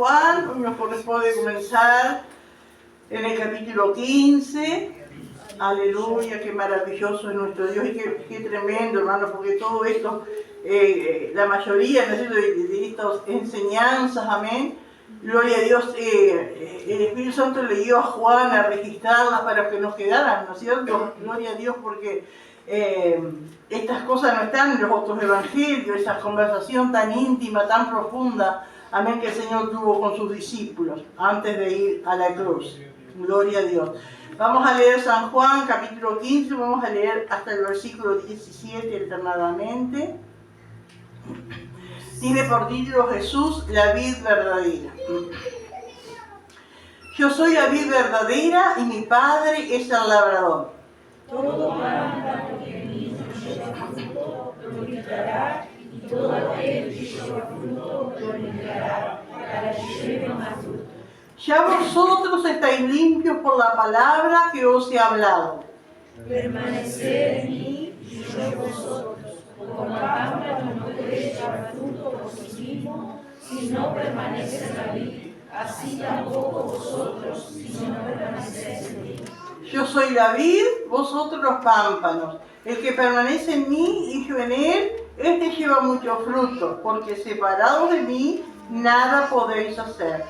Juan. Hoy nos corresponde comenzar en el capítulo 15. Aleluya, qué maravilloso es nuestro Dios y qué tremendo, hermano, porque todo esto, la mayoría de estas enseñanzas, amén. Gloria a Dios, el Espíritu Santo le dio a Juan a registrarlas para que nos quedaran, ¿no es cierto? Gloria a Dios, porque estas cosas no están en los otros evangelios, esa conversación tan íntima, tan profunda, amén, que el Señor tuvo con sus discípulos antes de ir a la cruz. Gloria a Dios. Vamos a leer San Juan, capítulo 15, vamos a leer hasta el versículo 17 alternadamente. Tiene por título Jesús, la vid verdadera. Yo soy la vid verdadera y mi Padre es el labrador. Todo pámpano que en mí no lleva fruto, lo quitará, y todo aquel que lleva fruto, lo limpiará, para que lleve más fruto. Ya vosotros estáis limpios por la palabra que os he hablado. Permaneced en mí y yo en vosotros. Como el pámpano no puede llevar fruto por sí mismo, si no permanece en la vid, así tampoco vosotros, si no permanecéis en mí. Yo soy la vid, vosotros los pámpanos. El que permanece en mí y yo en él, este lleva mucho fruto, porque separados de mí, nada podéis hacer.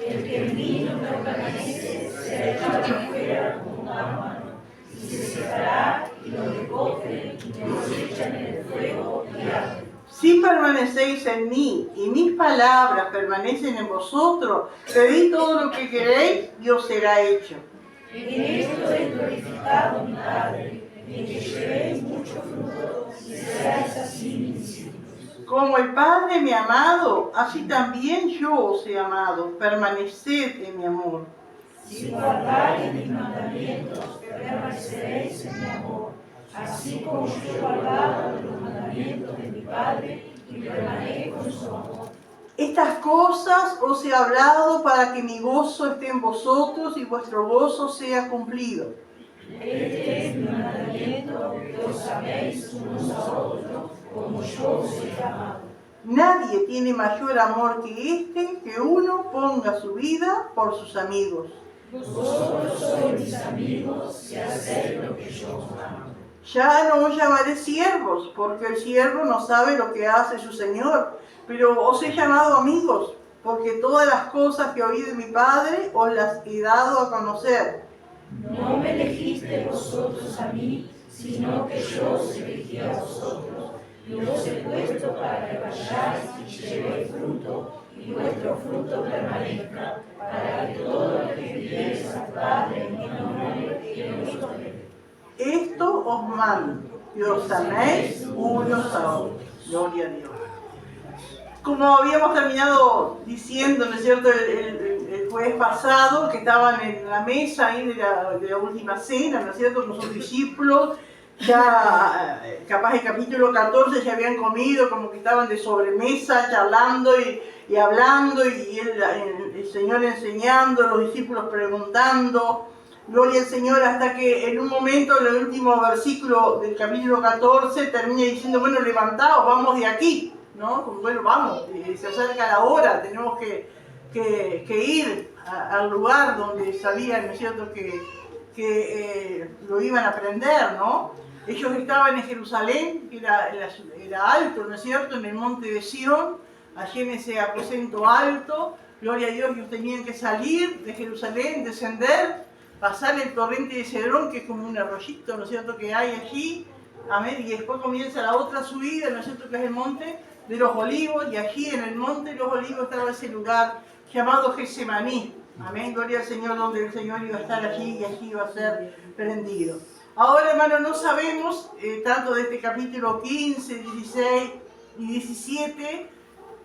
El que en mí no permanece será echado fuera como un pámpano, y se secará, y lo recogen y lo echan en el fuego y arden. Si permanecéis en mí y mis palabras permanecen en vosotros, pedid todo lo que queréis y os será hecho. En esto es glorificado mi Padre, en que llevéis mucho fruto y seáis así mis discípulos. Como el Padre me ha amado, así también yo os he amado. Permaneced en mi amor. Si guardareis mis mandamientos, permaneceréis en mi amor, así como yo he guardado los mandamientos de mi Padre y permanezco en su amor. Estas cosas os he hablado para que mi gozo esté en vosotros y vuestro gozo sea cumplido. Este es mi mandamiento, que os améis unos a otros, como yo os he amado. Nadie tiene mayor amor que este, que uno ponga su vida por sus amigos. Vosotros sois mis amigos si hacéis lo que yo os mando. Ya no os llamaré siervos, porque el siervo no sabe lo que hace su Señor, pero os he llamado amigos, porque todas las cosas que oí de mi Padre os las he dado a conocer. No me elegisteis vosotros a mí, sino que yo os elegí a vosotros, y os he puesto para que vayáis y llevéis fruto, y vuestro fruto permanezca, para que todo lo que pidierais al Padre en mi nombre, Él os lo dé. Esto os mando, que os améis unos a otros. Gloria a Dios. Como habíamos terminado diciendo, ¿no es cierto?, el jueves pasado, que estaban en la mesa ahí de la última cena, ¿no es cierto?, con sus discípulos, ya capaz el capítulo 14 ya habían comido, como que estaban de sobremesa, charlando y hablando, y el Señor enseñando, los discípulos preguntando. Gloria al Señor, hasta que en un momento, en el último versículo del capítulo 14, termina diciendo, bueno, levantaos, vamos de aquí, ¿no? Como, bueno, vamos, se acerca la hora, tenemos que ir al lugar donde sabían, ¿no es cierto?, que lo iban a aprender, ¿no? Ellos estaban en Jerusalén, que era alto, ¿no es cierto?, en el monte de Sión, allí en ese aposento alto. Gloria a Dios, ellos tenían que salir de Jerusalén, descender, pasar el torrente de Cedrón, que es como un arroyito, ¿no es cierto?, que hay allí, amén, y después comienza la otra subida, ¿no es cierto?, que es el monte de los Olivos, y allí en el monte de los Olivos estaba ese lugar llamado Getsemaní, amén, gloria al Señor, donde el Señor iba a estar allí y allí iba a ser prendido. Ahora, hermano, no sabemos, tanto de este capítulo 15, 16 y 17,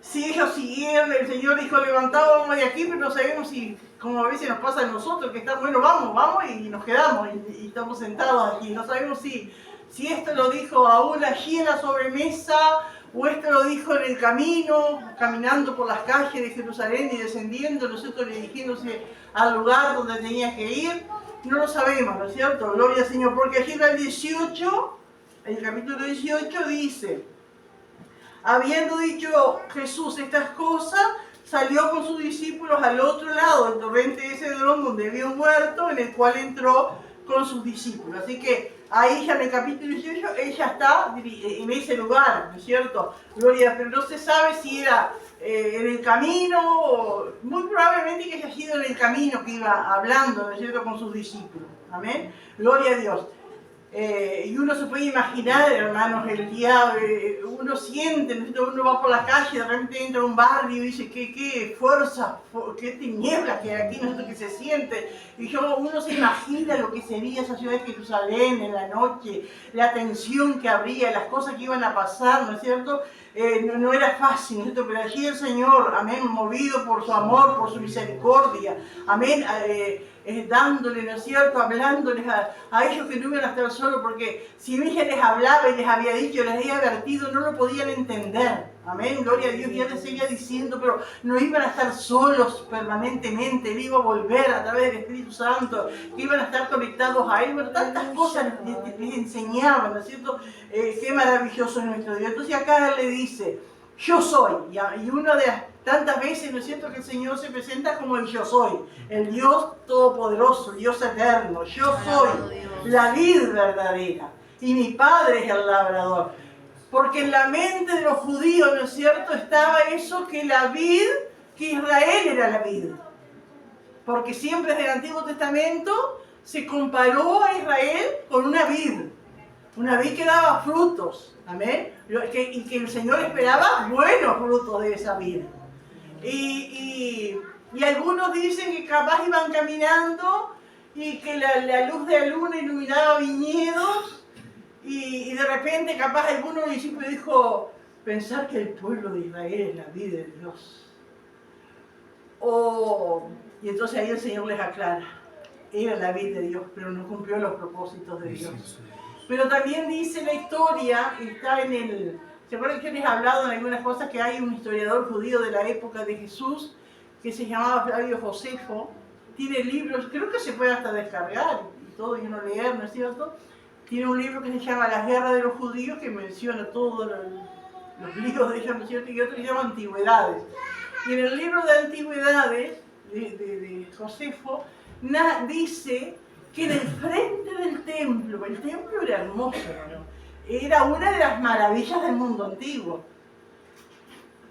si ellos siguieron, el Señor dijo, levantaos, vamos de aquí, pero no sabemos si, como a veces nos pasa a nosotros, que estamos, bueno, vamos y nos quedamos y estamos sentados aquí. No sabemos si esto lo dijo aún allí en la sobremesa, o esto lo dijo en el camino, caminando por las calles de Jerusalén y descendiendo, nosotros dirigiéndose al lugar donde tenía que ir. No lo sabemos, ¿no es cierto? Gloria al Señor, porque allí en el 18, el capítulo 18 dice, habiendo dicho Jesús estas cosas, salió con sus discípulos al otro lado del torrente de Cedrón, donde había un huerto en el cual entró con sus discípulos. Así que ahí ya en el capítulo 18, ella está en ese lugar, ¿no es cierto? Gloria, pero no se sabe si era en el camino, o muy probablemente que haya sido en el camino que iba hablando, ¿no es cierto?, con sus discípulos. Amén. Gloria a Dios. Y uno se puede imaginar, hermanos, el día, uno siente, uno va por la calle, de repente entra a un barrio y dice, qué fuerza, qué tinieblas que hay aquí, nosotros que se siente. Y uno se imagina lo que sería esa ciudad de Jerusalén en la noche, la tensión que habría, las cosas que iban a pasar, ¿no es cierto? No era fácil, ¿no es cierto? Pero allí el Señor, amén, movido por su amor, por su misericordia, amén, dándole, ¿no es cierto?, hablándoles a ellos que no iban a estar solos, porque si ella les hablaba y les había dicho, les había advertido, no lo podían entender. Amén, gloria a Dios. Y él les seguía diciendo, pero no iban a estar solos permanentemente, él iba a volver a través del Espíritu Santo, que iban a estar conectados a él. Bueno, tantas cosas les enseñaban, ¿no es cierto? Qué maravilloso es nuestro Dios. Entonces acá él le dice, yo soy, y una de las tantas veces, ¿no es cierto?, que el Señor se presenta como el yo soy, el Dios todopoderoso, el Dios eterno. Yo soy la vid verdadera y mi Padre es el labrador. Porque en la mente de los judíos, ¿no es cierto?, estaba eso que la vid, que Israel era la vid. Porque siempre desde el Antiguo Testamento se comparó a Israel con una vid que daba frutos, amén, y que el Señor esperaba buenos frutos de esa vid. Y algunos dicen que capaz iban caminando y que la luz de la luna iluminaba viñedos y de repente capaz alguno de los discípulos dijo, pensar que el pueblo de Israel es la vid de Dios. Y entonces ahí el Señor les aclara, era la vid de Dios, pero no cumplió los propósitos de Dios. Pero también dice la historia, está en el... ¿Se acuerdan que les he hablado en algunas cosas que hay un historiador judío de la época de Jesús que se llamaba Flavio Josefo? Tiene libros, creo que se puede hasta descargar y todo, y uno leer, ¿no es cierto? Tiene un libro que se llama Las guerras de los judíos, que menciona todos los libros de ellos, ¿no es cierto? Y otro que se llama Antigüedades. Y en el libro de Antigüedades de Josefo dice que en el frente del templo, el templo era hermoso, ¿no? Era una de las maravillas del mundo antiguo.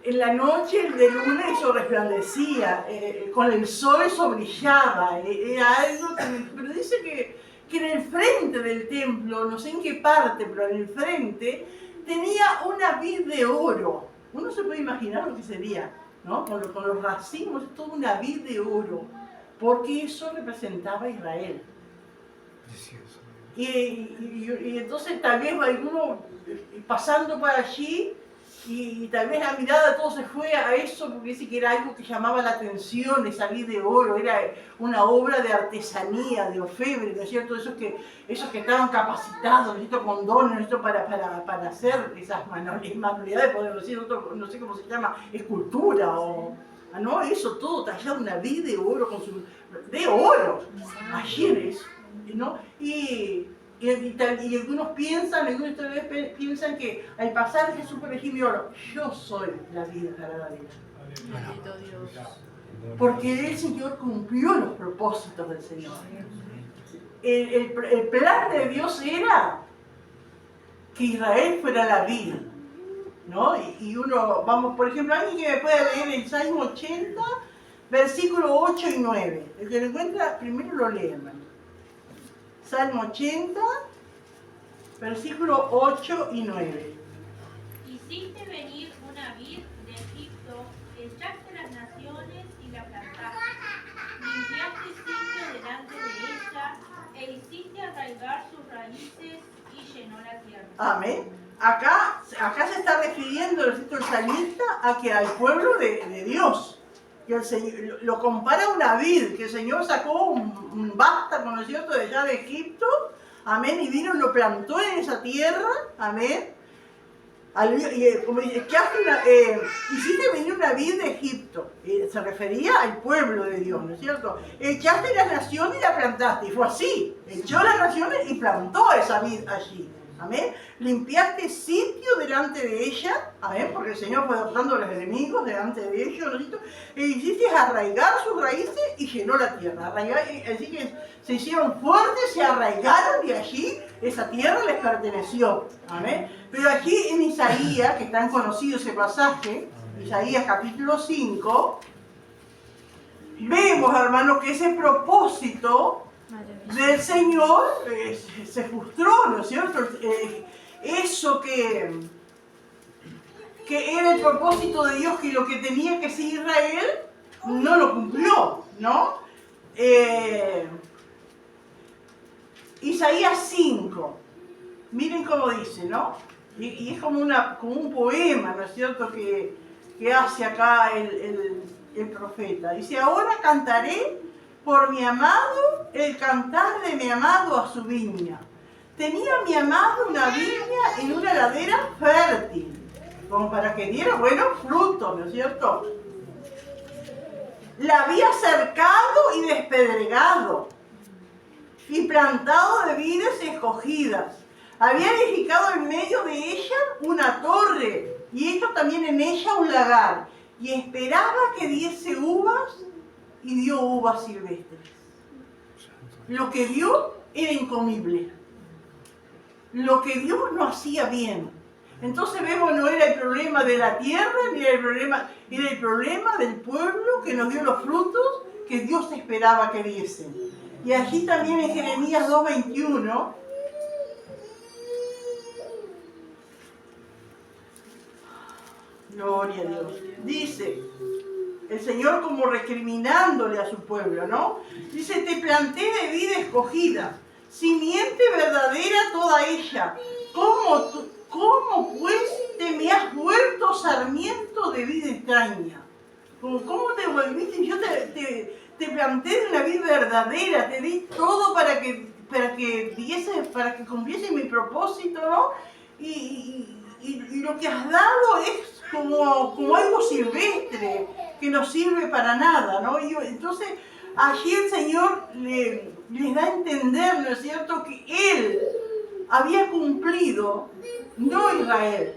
En la noche de luna eso resplandecía, con el sol eso brillaba, era algo pero dice que en el frente del templo, no sé en qué parte, pero en el frente, tenía una vid de oro. Uno se puede imaginar lo que sería, ¿no? Con los racimos, toda una vid de oro, porque eso representaba a Israel. Precioso. Y entonces tal vez alguno pasando por allí y tal vez la mirada de todos se fue a eso porque dice que era algo que llamaba la atención, esa vid de oro, era una obra de artesanía, de orfebre, ¿no es cierto? Esos que estaban capacitados, con dones, para hacer esas manualidades, podemos decir, no sé cómo se llama, escultura o... ¿no? Eso todo tallado, una vid de oro, de oro, allí es, ¿no? Y algunos piensan, algunos historiadores piensan que al pasar Jesús por el Jimmy Oro, yo soy la vida verdadera. Porque el Señor cumplió los propósitos del Señor. El plan de Dios era que Israel fuera la vida, ¿no? Y uno, vamos, por ejemplo, alguien que me pueda leer el Salmo 80, versículos 8 y 9. El que lo encuentra, primero lo lee, hermano. Salmo 80, versículos 8 y 9. Hiciste venir una vid de Egipto, echaste las naciones y la plantaste. Limpiaste sitio delante de ella e hiciste arraigar sus raíces y llenó la tierra. Amén. Acá se está refiriendo el salmista a que al pueblo de Dios. Que el Señor, lo compara a una vid, que el Señor sacó un vástago, ¿no es cierto?, de allá de Egipto, amén, y vino y lo plantó en esa tierra, amén. Como dice, hiciste venir una vid de Egipto, se refería al pueblo de Dios, ¿no es cierto? Echaste las naciones y la plantaste, y fue así, echó las naciones y plantó esa vid allí, Amén. Limpiaste sitio delante de ella. Amén. Porque el Señor fue derrotando a los enemigos delante de ellos. ¿No? E hiciste arraigar sus raíces y llenó la tierra. Así que se hicieron fuertes, se arraigaron y allí esa tierra les perteneció. Amén. Pero aquí en Isaías, que es tan conocido ese pasaje, Isaías capítulo 5, vemos, hermanos, que ese propósito del Señor se frustró, ¿no es cierto? Eso que era el propósito de Dios, que lo que tenía que ser Israel, no lo cumplió, ¿no? Isaías 5, miren cómo dice, ¿no? Y es como un poema, ¿no es cierto?, que hace acá el profeta. Dice: ahora cantaré por mi amado el cantar de mi amado a su viña. Tenía mi amado una viña en una ladera fértil, como para que diera buenos frutos, ¿no es cierto? La había cercado y despedregado, y plantado de vides escogidas. Había edificado en medio de ella una torre, y hecho también en ella un lagar, y esperaba que diese uvas, y dio uvas silvestres. Lo que dio era incomible. Lo que dio no hacía bien. Entonces vemos, no era el problema de la tierra, ni era el problema del pueblo que nos dio los frutos que Dios esperaba que diesen. Y allí también en Jeremías 2:21, gloria a Dios, dice el Señor como recriminándole a su pueblo, ¿no? Dice: te planté de vid escogida, simiente verdadera toda ella. ¿Cómo pues te me has vuelto sarmiento de vid extraña? ¿Cómo te volviste? Yo te planté de una vid verdadera, te di todo para que cumpliese mi propósito, ¿no? Y lo que has dado es como algo silvestre, que no sirve para nada, ¿no? Y entonces allí el Señor les da a entender, ¿no es cierto?, que Él había cumplido, no Israel,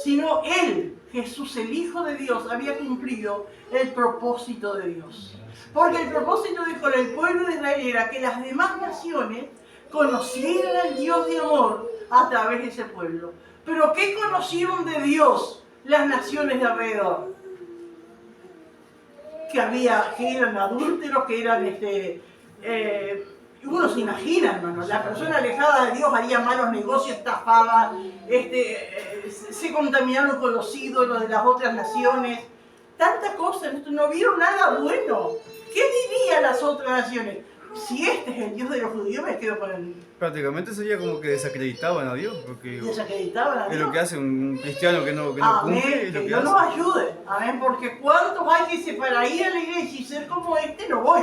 sino Él, Jesús, el Hijo de Dios, había cumplido el propósito de Dios. Porque el propósito con el pueblo de Israel era que las demás naciones conocieran al Dios de amor a través de ese pueblo. Pero ¿qué conocieron de Dios las naciones de alrededor? Que eran adúlteros, que eran uno se imagina, hermano, la persona alejada de Dios haría malos negocios, estafaba, se contaminaron con los ídolos de las otras naciones, tantas cosas, no vieron nada bueno. ¿Qué dirían las otras naciones? Si este es el Dios de los judíos, me quedo con el... Prácticamente sería como que desacreditaban a Dios, porque desacreditaban a Dios. Es lo que hace un cristiano que no cumple. Amén, que Dios nos ayude. Amén, porque ¿cuántos hay que dice, para ir a la iglesia y ser como este no voy?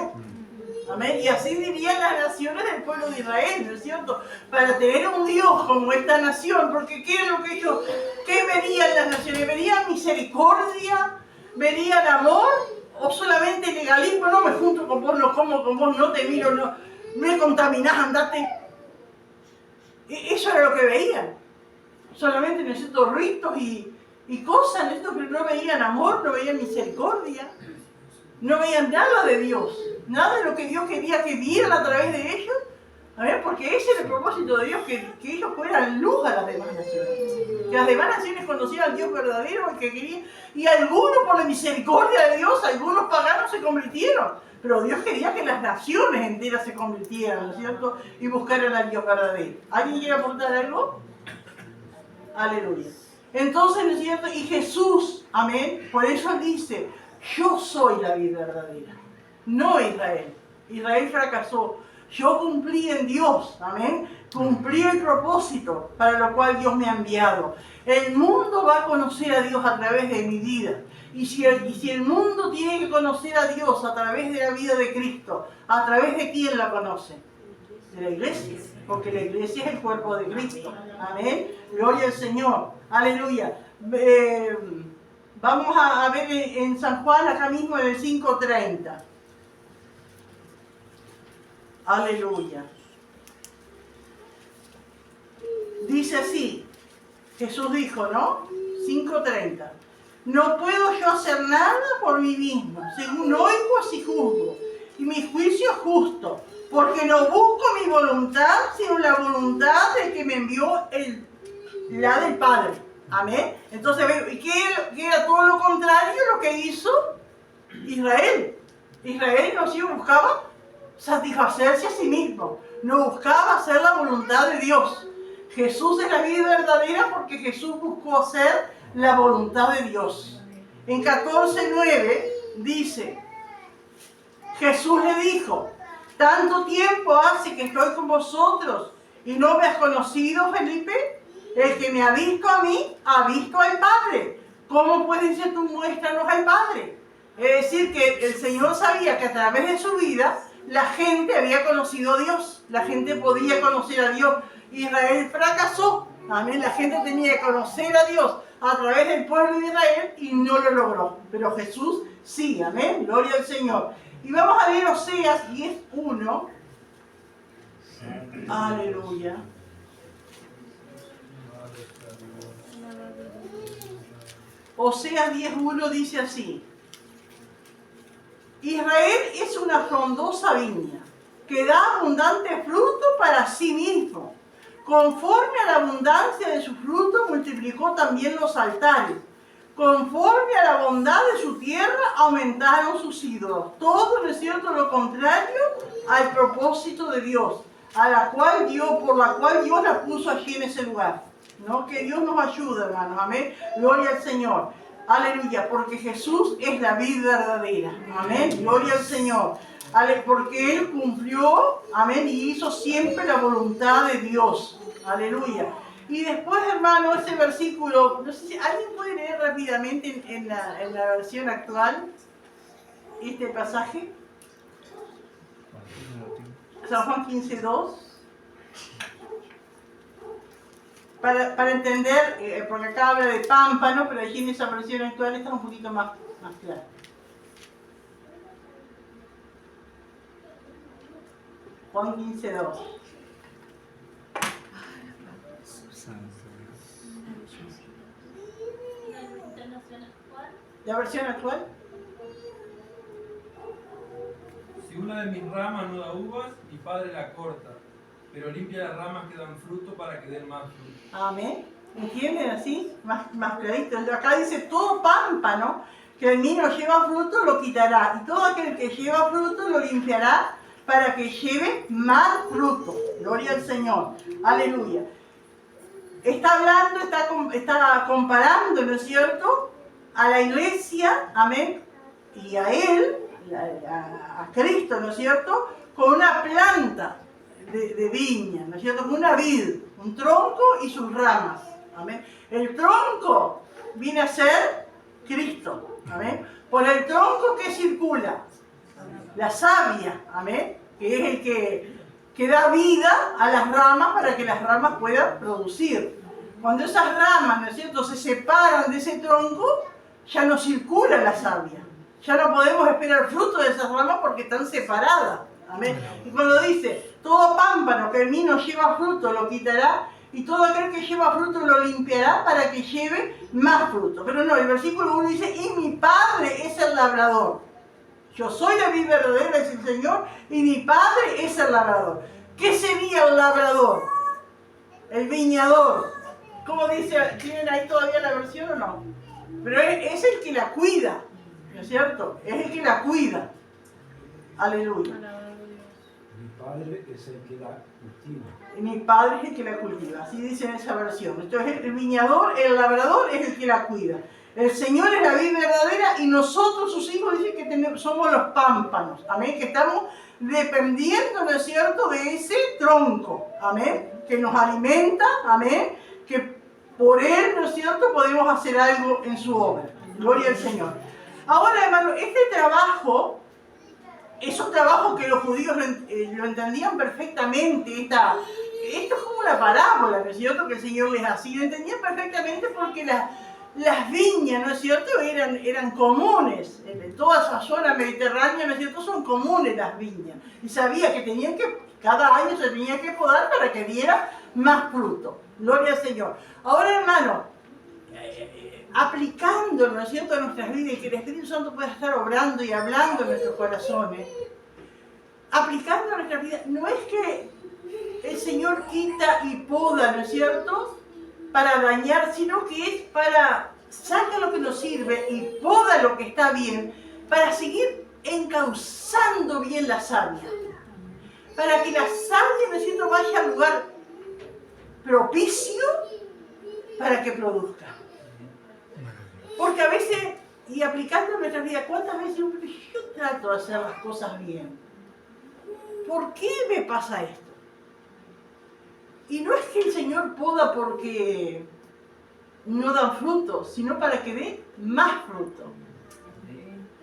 Amén, y así dirían las naciones del pueblo de Israel, ¿no es cierto? Para tener un Dios como esta nación, porque ¿qué es lo que ellos, qué verían las naciones? ¿Verían misericordia? ¿Verían amor? ¿O solamente legalismo? No me junto con vos, no como con vos, no te miro, no me contaminás, andate. Eso era lo que veían. Solamente, ¿no es cierto?, ritos y cosas, ¿no es cierto?, pero no veían amor, no veían misericordia. No veían nada de Dios, nada de lo que Dios quería que vieran a través de ellos. A ver, porque ese era el propósito de Dios, que ellos fueran luz a las demás naciones. Que las demás naciones conocieran al Dios verdadero, el que quería. Y algunos, por la misericordia de Dios, algunos paganos se convirtieron. Pero Dios quería que las naciones enteras se convirtieran, ¿no es cierto? Y buscaran al Dios verdadero. ¿Alguien quiere aportar algo? Aleluya. Entonces, ¿no es cierto? Y Jesús, amén, por eso Él dice: yo soy la vida verdadera, no Israel. Israel fracasó. Yo cumplí en Dios, amén. Cumplí el propósito para lo cual Dios me ha enviado. El mundo va a conocer a Dios a través de mi vida. Y si el mundo tiene que conocer a Dios a través de la vida de Cristo, ¿a través de quién la conoce? De la iglesia. Porque la iglesia es el cuerpo de Cristo. Amén. Gloria al Señor. Aleluya. Vamos a ver en San Juan, acá mismo en el 5:30. Aleluya. dice así, Jesús dijo, ¿no? 5:30. No puedo yo hacer nada por mí mismo, según oigo así juzgo, y mi juicio es justo, porque no busco mi voluntad, sino la voluntad del que me envió la del Padre. Amén. Entonces, ¿y qué era todo lo contrario a lo que hizo Israel? Israel no buscaba satisfacerse a sí mismo, no buscaba hacer la voluntad de Dios. Jesús es la vida verdadera porque Jesús buscó hacer la voluntad de Dios. En 14:9 dice, Jesús le dijo, tanto tiempo hace que estoy con vosotros y no me has conocido, Felipe. El que me ha visto a mí, ha visto al Padre. ¿Cómo puedes decir tú muéstranos al Padre? Es decir, que el Señor sabía que a través de su vida la gente había conocido a Dios. La gente podía conocer a Dios. Israel fracasó. Amén. La gente tenía que conocer a Dios a través del pueblo de Israel y no lo logró. Pero Jesús sí. Amén. Gloria al Señor. Y vamos a ver Oseas 10:1. Aleluya. Oseas 10:1 dice así. Israel es una frondosa viña que da abundante fruto para sí mismo. Conforme a la abundancia de su fruto multiplicó también los altares. Conforme a la bondad de su tierra aumentaron sus ídolos. Todo, ¿no es cierto?, lo contrario al propósito de Dios, por la cual Dios la puso allí en ese lugar. ¿No? Que Dios nos ayude, hermanos. Amén. Gloria al Señor. Aleluya. Porque Jesús es la vida verdadera. Amén. Gloria al Señor. Porque Él cumplió, amén, y hizo siempre la voluntad de Dios. Aleluya. Y después, hermano, ese versículo, no sé si alguien puede leer rápidamente en la versión actual este pasaje. San Juan 15:2. Para entender, porque acá habla de pámpano, pero allí en esa versión actual está un poquito más claro. Juan 15:2. ¿La versión actual? Si una de mis ramas no da uvas, mi padre la corta, pero limpia las ramas que dan fruto para que den más fruto. Amén. ¿Entienden así? Más clarito. Acá dice, todo pámpano que en mí no lleva fruto lo quitará, y todo aquel que lleva fruto lo limpiará para que lleve más fruto. Gloria al Señor. Aleluya. Está hablando, está comparando, ¿no es cierto?, a la iglesia, amén, y a Él, a Cristo, ¿no es cierto?, con una planta de viña, ¿no es cierto?, con una vid, un tronco y sus ramas, amén. El tronco viene a ser Cristo, amén. Por el tronco que circula, la savia, amén, que es el que da vida a las ramas para que las ramas puedan producir. Cuando esas ramas, ¿no es cierto?, se separan de ese tronco, ya no circula la savia. Ya no podemos esperar fruto de esas ramas porque están separadas. Amén. Y cuando dice, todo pámpano que en mí no lleva fruto lo quitará, y todo aquel que lleva fruto lo limpiará para que lleve más fruto. Pero no, el versículo 1 dice, y mi Padre es el labrador. Yo soy la vid verdadera, es el Señor, y mi Padre es el labrador. ¿Qué sería el labrador? El viñador. ¿Cómo dice? ¿Tienen ahí todavía la versión o no? Pero es el que la cuida, ¿no es cierto? Es el que la cuida. Aleluya. Mi Padre es el que la cultiva. Y mi Padre es el que la cultiva. Así dice en esa versión. Entonces el viñador, el labrador es el que la cuida. El Señor es la vid verdadera y nosotros, sus hijos, dicen que somos los pámpanos. Amén. Que estamos dependiendo, ¿no es cierto?, de ese tronco. Amén. Que nos alimenta. Amén. Que por Él, ¿no es cierto?, podemos hacer algo en su obra. Gloria al Señor. Ahora, hermano, este trabajo, esos trabajos que los judíos lo entendían perfectamente, esto es como una parábola, ¿no es cierto?, que el Señor les hacía, lo entendían perfectamente porque las viñas, ¿no es cierto?, eran comunes. En toda esa zona mediterránea, ¿no es cierto?, son comunes las viñas. Y sabía que cada año se tenía que podar para que diera más fruto. Gloria al Señor. Ahora, hermano, aplicándolo, ¿no es cierto?, a nuestras vidas, y que el Espíritu Santo pueda estar obrando y hablando en nuestros corazones, aplicando a nuestras vidas, no es que el Señor quita y poda, ¿no es cierto?, para dañar, sino que es para sacar lo que nos sirve y poda lo que está bien, para seguir encauzando bien la savia, para que la savia, ¿no es cierto?, vaya al lugar propicio para que produzca. Porque a veces, y aplicando en nuestra vida, ¿cuántas veces yo trato de hacer las cosas bien? ¿Por qué me pasa esto? Y no es que el Señor poda porque no dan fruto, sino para que dé más fruto.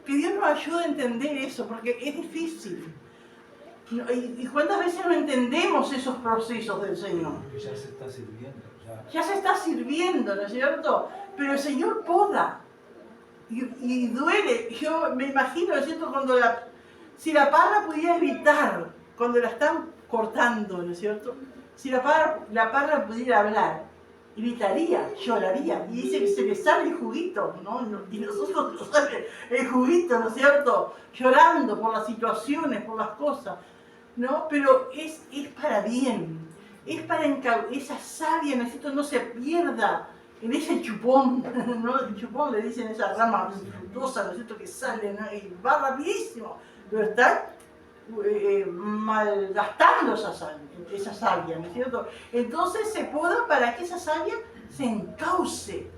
Que Dios nos ayude a entender eso, porque es difícil. ¿Y cuántas veces no entendemos esos procesos del Señor? Porque ya se está sirviendo. Ya se está sirviendo, ¿no es cierto? Pero el Señor poda. Y duele. Yo me imagino, ¿no es cierto?, cuando si la parra pudiera gritar cuando la están cortando, ¿no es cierto? Si la parra pudiera hablar, gritaría, lloraría. Y dice que se le sale el juguito, ¿no? Y nosotros nos sale el juguito, ¿no es cierto?, llorando por las situaciones, por las cosas, ¿no? Pero es para bien. Es para esa savia, ¿no es cierto?, no se pierda en ese chupón, ¿no? El chupón le dicen esa rama frutosa, ¿no es cierto?, que sale, ¿no?, y va rapidísimo, pero está malgastando esa savia, ¿no es cierto? Entonces se poda para que esa savia se encauce.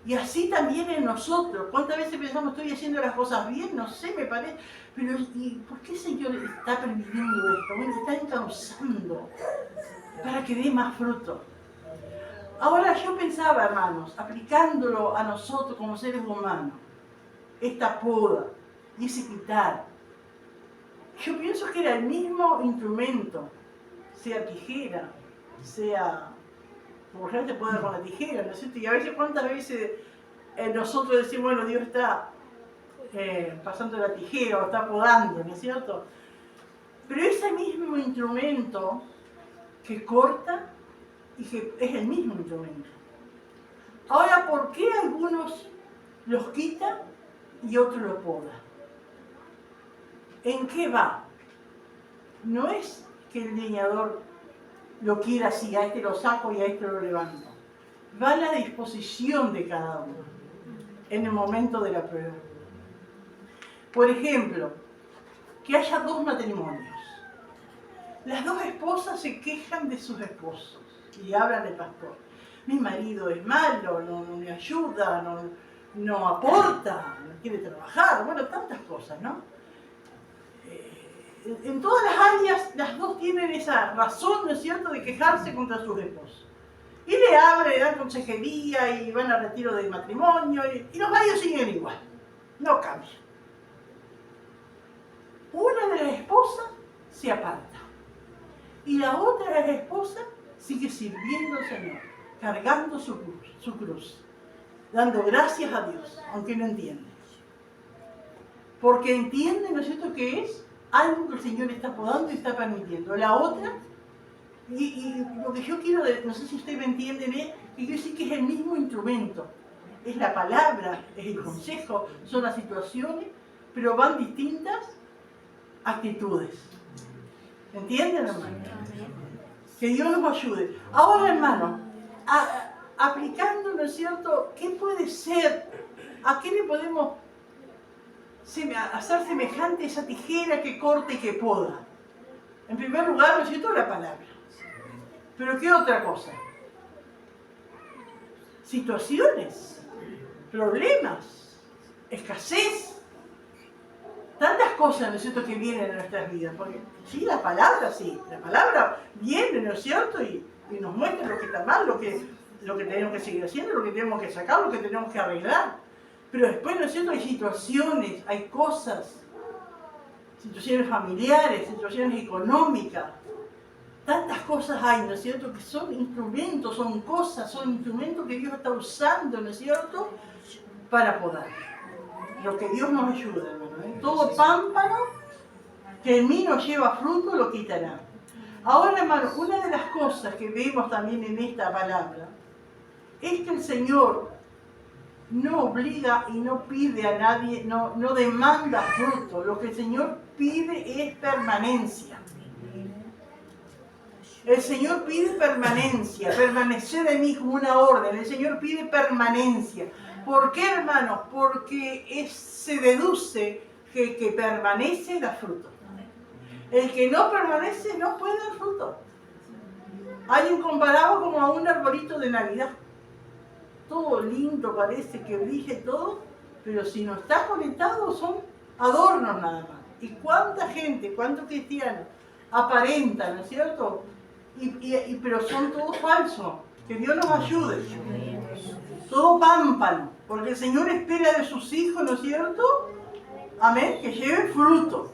Y así también en nosotros. ¿Cuántas veces pensamos, estoy haciendo las cosas bien? No sé, me parece. Pero ¿y por qué el Señor está permitiendo esto? Bueno, está encauzando para que dé más fruto. Ahora yo pensaba, hermanos, aplicándolo a nosotros como seres humanos, esta poda y ese quitar, yo pienso que era el mismo instrumento, sea tijera, sea, por ejemplo, se poda con la tijera, ¿no es cierto? Y a veces, ¿cuántas veces nosotros decimos, bueno, Dios está pasando la tijera o está podando, ¿no es cierto? Pero ese mismo instrumento que corta y que es el mismo instrumento. Ahora, ¿por qué algunos los quitan y otros los podan? ¿En qué va? No es que el leñador lo quiera así, a este lo saco y a este lo levanto. Va a la disposición de cada uno en el momento de la prueba. Por ejemplo, que haya dos matrimonios. Las dos esposas se quejan de sus esposos y hablan del pastor. Mi marido es malo, no me ayuda, no aporta, no quiere trabajar, bueno, tantas cosas, ¿no? En todas las áreas, las dos tienen esa razón, ¿no es cierto?, de quejarse contra sus esposos. Y le hablan, le dan consejería y van a retiro del matrimonio y los maridos siguen igual, no cambian. Una de las esposas se aparta y la otra de las esposas sigue sirviendo al Señor, cargando su cruz, dando gracias a Dios, aunque no entiende. Porque entiende, ¿no es cierto?, que es algo que el Señor está podando y está permitiendo. La otra, y lo que yo quiero, no sé si ustedes me entienden, es que yo sí que es el mismo instrumento. Es la palabra, es el consejo, son las situaciones, pero van distintas actitudes. ¿Entienden, hermano? Que Dios nos ayude. Ahora, hermano, aplicando, ¿no es cierto?, ¿qué puede ser? ¿A qué le podemos hacer semejante esa tijera que corta y que poda? En primer lugar, ¿no es cierto?, la palabra. ¿Pero qué otra cosa? Situaciones, problemas, escasez, tantas cosas, ¿no es cierto?, que vienen a nuestras vidas. Porque sí, la palabra viene, ¿no es cierto?, y nos muestra lo que está mal, lo que tenemos que seguir haciendo, lo que tenemos que sacar, lo que tenemos que arreglar. Pero después, ¿no es cierto?, hay situaciones, hay cosas, situaciones familiares, situaciones económicas, tantas cosas hay, ¿no es cierto?, que son instrumentos, son cosas, son instrumentos que Dios está usando, ¿no es cierto?, para podar. Lo que Dios nos ayuda, hermano, ¿eh? Todo pámpano que en mí no lleva fruto lo quitará. Ahora, hermano, una de las cosas que vemos también en esta palabra es que el Señor no obliga y no pide a nadie, no demanda fruto. Lo que el Señor pide es permanencia. El Señor pide permanencia, permanecer en mí como una orden. El Señor pide permanencia. ¿Por qué, hermanos? Porque se deduce que el que permanece da fruto. El que no permanece no puede dar fruto. Alguien comparado como a un arbolito de Navidad. Todo lindo parece que brille todo, pero si no está conectado son adornos nada más. ¿Y cuánta gente, cuántos cristianos aparentan, ¿no es cierto? Pero son todos falsos. Que Dios nos ayude. Todo pámpano. Porque el Señor espera de sus hijos, ¿no es cierto? Amén. Que lleven fruto.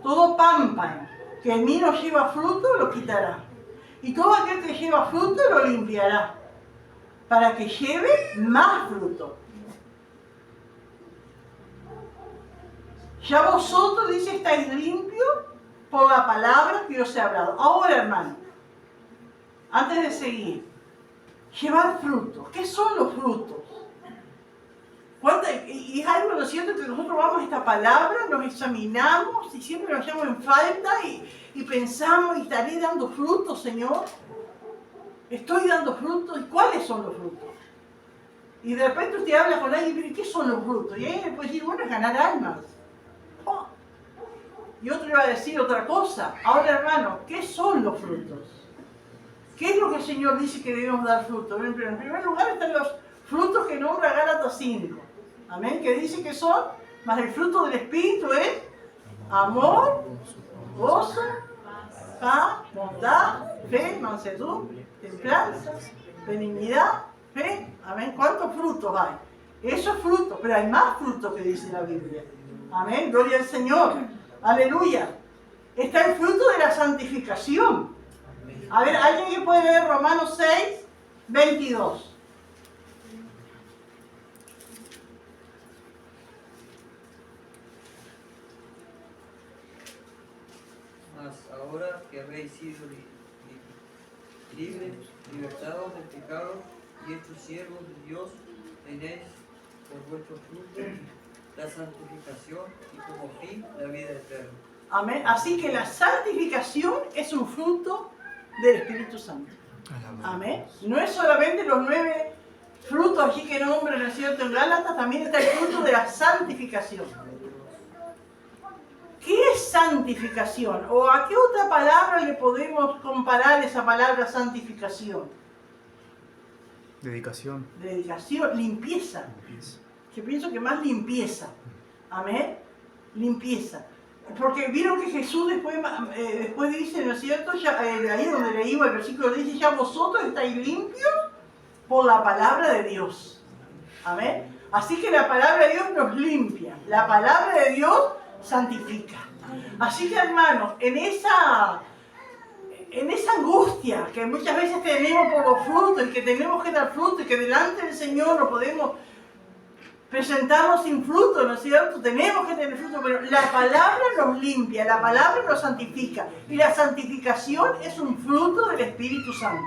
Todo pámpano. Que en mí no lleva fruto, lo quitará. Y todo aquel que lleva fruto, lo limpiará. Para que lleve más fruto. Ya vosotros, dice, estáis limpios por la palabra que os he hablado. Ahora, hermano, antes de seguir, llevar fruto. ¿Qué son los frutos? Y es algo, ¿no es cierto?, que nosotros vamos a esta palabra, nos examinamos y siempre nos echamos en falta y pensamos, ¿y estaré dando frutos, Señor? ¿Estoy dando frutos? ¿Y cuáles son los frutos? Y de repente usted habla con alguien, ¿pero qué son los frutos? Y él puede decir, bueno, es ganar almas. Oh. Y otro le va a decir otra cosa. Ahora, hermano, ¿qué son los frutos? ¿Qué es lo que el Señor dice que debemos dar frutos? En primer lugar están los frutos que nombra Gálatas 5. Amén, que dice que son, más el fruto del Espíritu es amor, gozo, paz, bondad, fe, mansedumbre, templanza, benignidad, fe. Amén. ¿Cuántos frutos hay? Esos frutos, pero hay más frutos que dice la Biblia. Amén. Gloria al Señor. Aleluya. Está el fruto de la santificación. A ver, ¿alguien que puede leer Romanos 6, 22? Mas ahora que habéis sido libres, libertados del pecado y hechos siervos de Dios, tenéis por vuestro fruto la santificación y como fin la vida eterna. Amén. Así que la santificación es un fruto del Espíritu Santo. Amén. No es solamente los 9 frutos aquí que nombran, ¿no es cierto?, en Gálatas, también está el fruto de la santificación. ¿Qué es santificación? ¿O a qué otra palabra le podemos comparar esa palabra santificación? Dedicación. Dedicación, limpieza. Yo pienso que más limpieza. Amén. Limpieza. Porque vieron que Jesús después dice, ¿no es cierto? Ya, ahí donde leímos el versículo dice, ya vosotros estáis limpios por la palabra de Dios. Amén. Así que la palabra de Dios nos limpia. La palabra de Dios santifica. Así que, hermanos, en esa angustia que muchas veces tenemos por los frutos y que tenemos que dar fruto y que delante del Señor no podemos presentarnos sin fruto, ¿no es cierto? Tenemos que tener fruto, pero la palabra nos limpia, la palabra nos santifica y la santificación es un fruto del Espíritu Santo.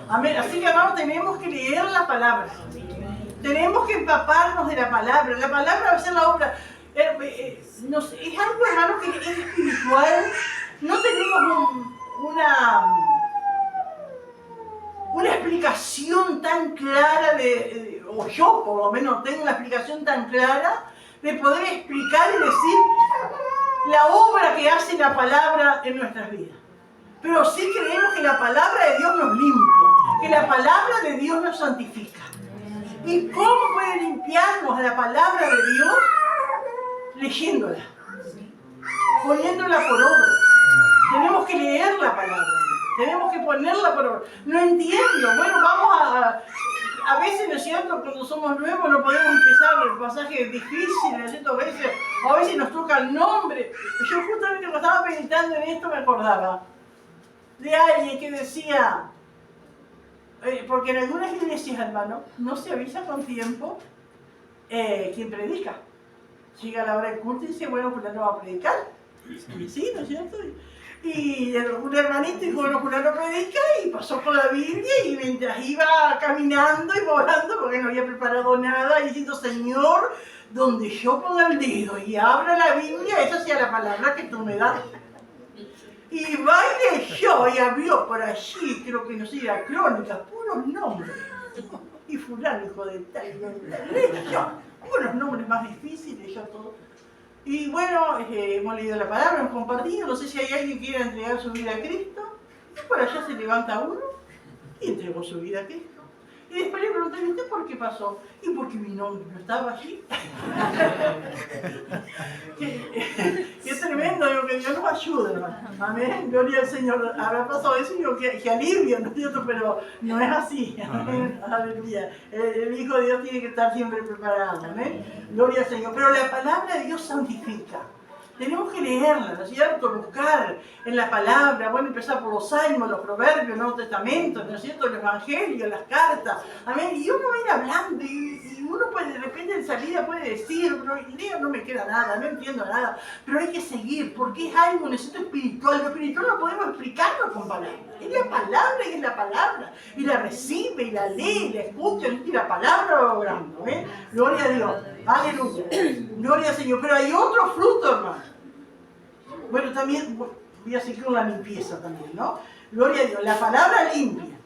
Amén. Así que, hermanos, tenemos que leer la palabra. Tenemos que empaparnos de la palabra. La palabra va a ser la obra. Es algo, hermano, que es espiritual. No tenemos una explicación tan clara o yo por lo menos tengo una explicación tan clara de poder explicar y decir la obra que hace la palabra en nuestras vidas. Pero sí creemos que la palabra de Dios nos limpia, que la palabra de Dios nos santifica. ¿Y cómo puede limpiarnos la palabra de Dios? Leyéndola, poniéndola por obra. Tenemos que leer la palabra, tenemos que ponerla por obra. No entiendo, bueno, vamos a veces, ¿no es cierto?, cuando somos nuevos no podemos empezar el pasaje difícil, ¿no es cierto?, a veces nos toca el nombre. Yo justamente cuando estaba meditando en esto me acordaba de alguien que decía, porque en algunas iglesias, hermano, no se avisa con tiempo quién predica. Llega la hora del culto y dice, bueno, pues no va a predicar. Sí, ¿no es cierto? Y un hermanito dijo, bueno, fulano predica, y pasó con la Biblia, y mientras iba caminando y volando, porque no había preparado nada, y diciendo, Señor, donde yo ponga el dedo y abra la Biblia, esa sea la palabra que tú me das. Y va y leyó, y abrió por allí, creo que no sé, era Crónicas, puros nombres. Y fulano, hijo de tal, leyó, unos nombres más difíciles, leyó todo. Y bueno, hemos leído la palabra, hemos compartido, no sé si hay alguien que quiera entregar su vida a Cristo. Y por allá se levanta uno y entregó su vida a Cristo. Y después le pregunté, ¿y usted por qué pasó? Y porque mi nombre no estaba allí. Qué tremendo, digo, que Dios nos ayude, hermano. Amén, gloria al Señor. Habrá pasado eso y digo, que alivio, ¿no es cierto? Pero no es así. Amén, aleluya. El Hijo de Dios tiene que estar siempre preparado. Amén, gloria al Señor. Pero la palabra de Dios santifica. Tenemos que leerla, ¿no es cierto? Buscar en la palabra, bueno, empezar por los salmos, los proverbios, el Nuevo Testamento, ¿no es cierto? El Evangelio, las cartas, amén. Y uno va a ir hablando y uno puede, de repente en salida puede decir, pero leo no me queda nada, no entiendo nada, pero hay que seguir, porque es algo, necesito espiritual. Lo espiritual no podemos explicarlo con palabras. Es la palabra y es la palabra. Y la recibe, y la lee, y la escucha, y la palabra va obrando, ¿eh? Gloria a Dios. Aleluya. Gloria al Señor. Pero hay otro fruto, hermano. Bueno, también voy a seguir con la limpieza también, ¿no? Gloria a Dios. La palabra limpia.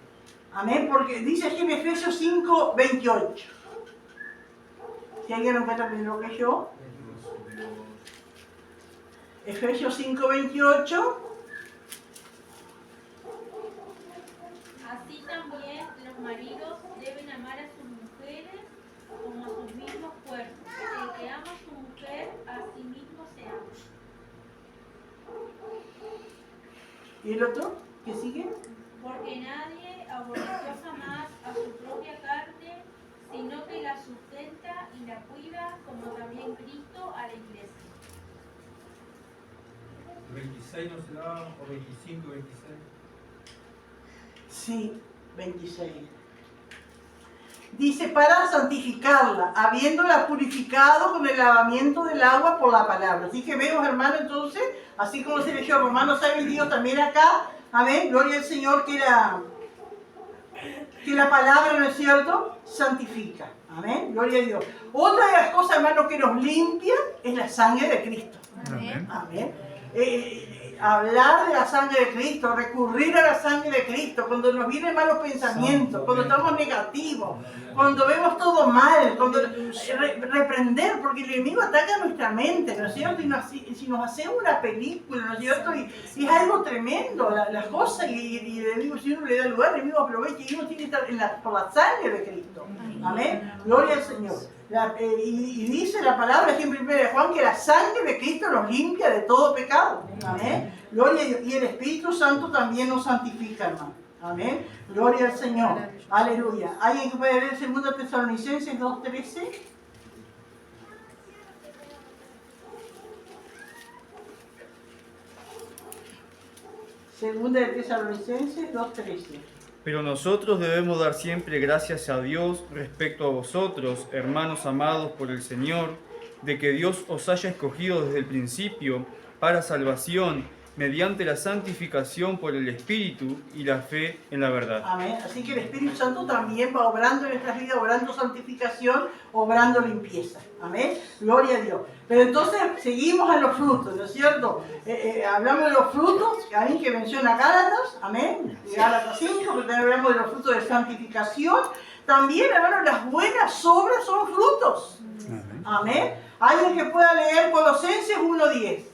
Amén. Porque dice aquí en Efesios 5, 28. Si alguien no encuentra primero que yo. Efesios 5, 28. Así también los maridos deben amar a sus mujeres como a sus mismos cuerpos. El que ama a su mujer, a sí mismo se ama. ¿Y el otro? ¿Qué sigue? Porque nadie aborreció jamás a su propia carne, sino que la sustenta y la cuida, como también Cristo a la iglesia. 26 no será, o 25, 26. Sí, 26. Dice, para santificarla, habiéndola purificado con el lavamiento del agua por la palabra. Así que vemos, hermano, entonces, así como se leyó Romanos 6:22 también acá, amén, gloria al Señor, que la palabra, ¿no es cierto?, santifica. Amén, gloria a Dios. Otra de las cosas, hermano, que nos limpia es la sangre de Cristo. Amén. Amén. Hablar de la sangre de Cristo, recurrir a la sangre de Cristo, cuando nos vienen malos pensamientos, cuando estamos negativos, cuando vemos todo mal, cuando reprender, porque el enemigo ataca nuestra mente, ¿no es cierto? Y si nos hace una película, ¿no es cierto? Y es algo tremendo, las cosas, y el enemigo, si uno le da lugar, el enemigo aprovecha y uno tiene que estar por la sangre de Cristo. Amén. Gloria al Señor. Y dice la palabra aquí en 1 Juan que la sangre de Cristo nos limpia de todo pecado. Amén. Gloria a Dios. Y el Espíritu Santo también nos santifica, hermano. Amén. Gloria al Señor. Aleluya. ¿Alguien que puede leer 2 Tesalonicenses 2:13? Segunda de Tesalonicenses 2:13. Pero nosotros debemos dar siempre gracias a Dios respecto a vosotros, hermanos amados por el Señor, de que Dios os haya escogido desde el principio para salvación, mediante la santificación por el Espíritu y la fe en la verdad. Amén. Así que el Espíritu Santo también va obrando en nuestras vidas, obrando santificación, obrando limpieza. Amén. Gloria a Dios. Pero entonces seguimos a los frutos, ¿no es cierto? Hablamos de los frutos, ahí que menciona Gálatas, amén. Gálatas 5, pero también hablamos de los frutos de santificación. También, hermanos, las buenas obras son frutos. Amén. Alguien que pueda leer Colosenses 1:10.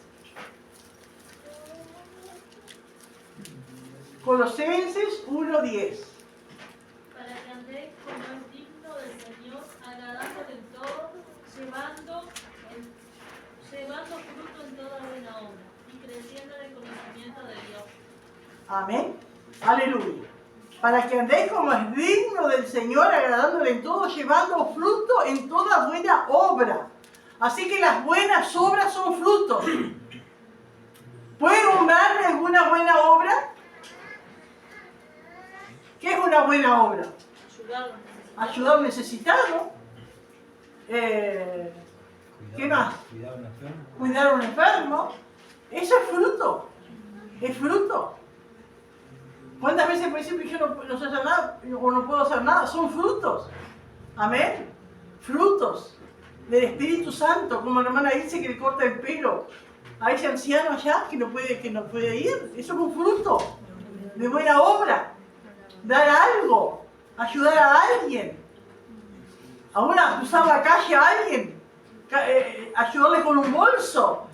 Colosenses 1:10. Para que andéis como es digno del Señor, agradándole en todo, llevando fruto en toda buena obra y creciendo en el conocimiento de Dios. Amén. Aleluya. Para que andéis como es digno del Señor, agradándole en todo, llevando fruto en toda buena obra. Así que las buenas obras son frutos. ¿Puede nombrarme alguna buena obra? ¿Qué es una buena obra? Ayudar a un necesitado. ¿Qué más? Cuidar a un enfermo. Cuidar a un enfermo. Eso es fruto. Es fruto. ¿Cuántas veces por ejemplo yo no sé hacer nada o no puedo hacer nada? Son frutos. Amén. Frutos del Espíritu Santo, como la hermana dice que le corta el pelo a ese anciano allá que no puede ir. Eso es un fruto de buena obra. Dar algo, ayudar a alguien, a cruzar la calle a alguien, ayudarle con un bolso.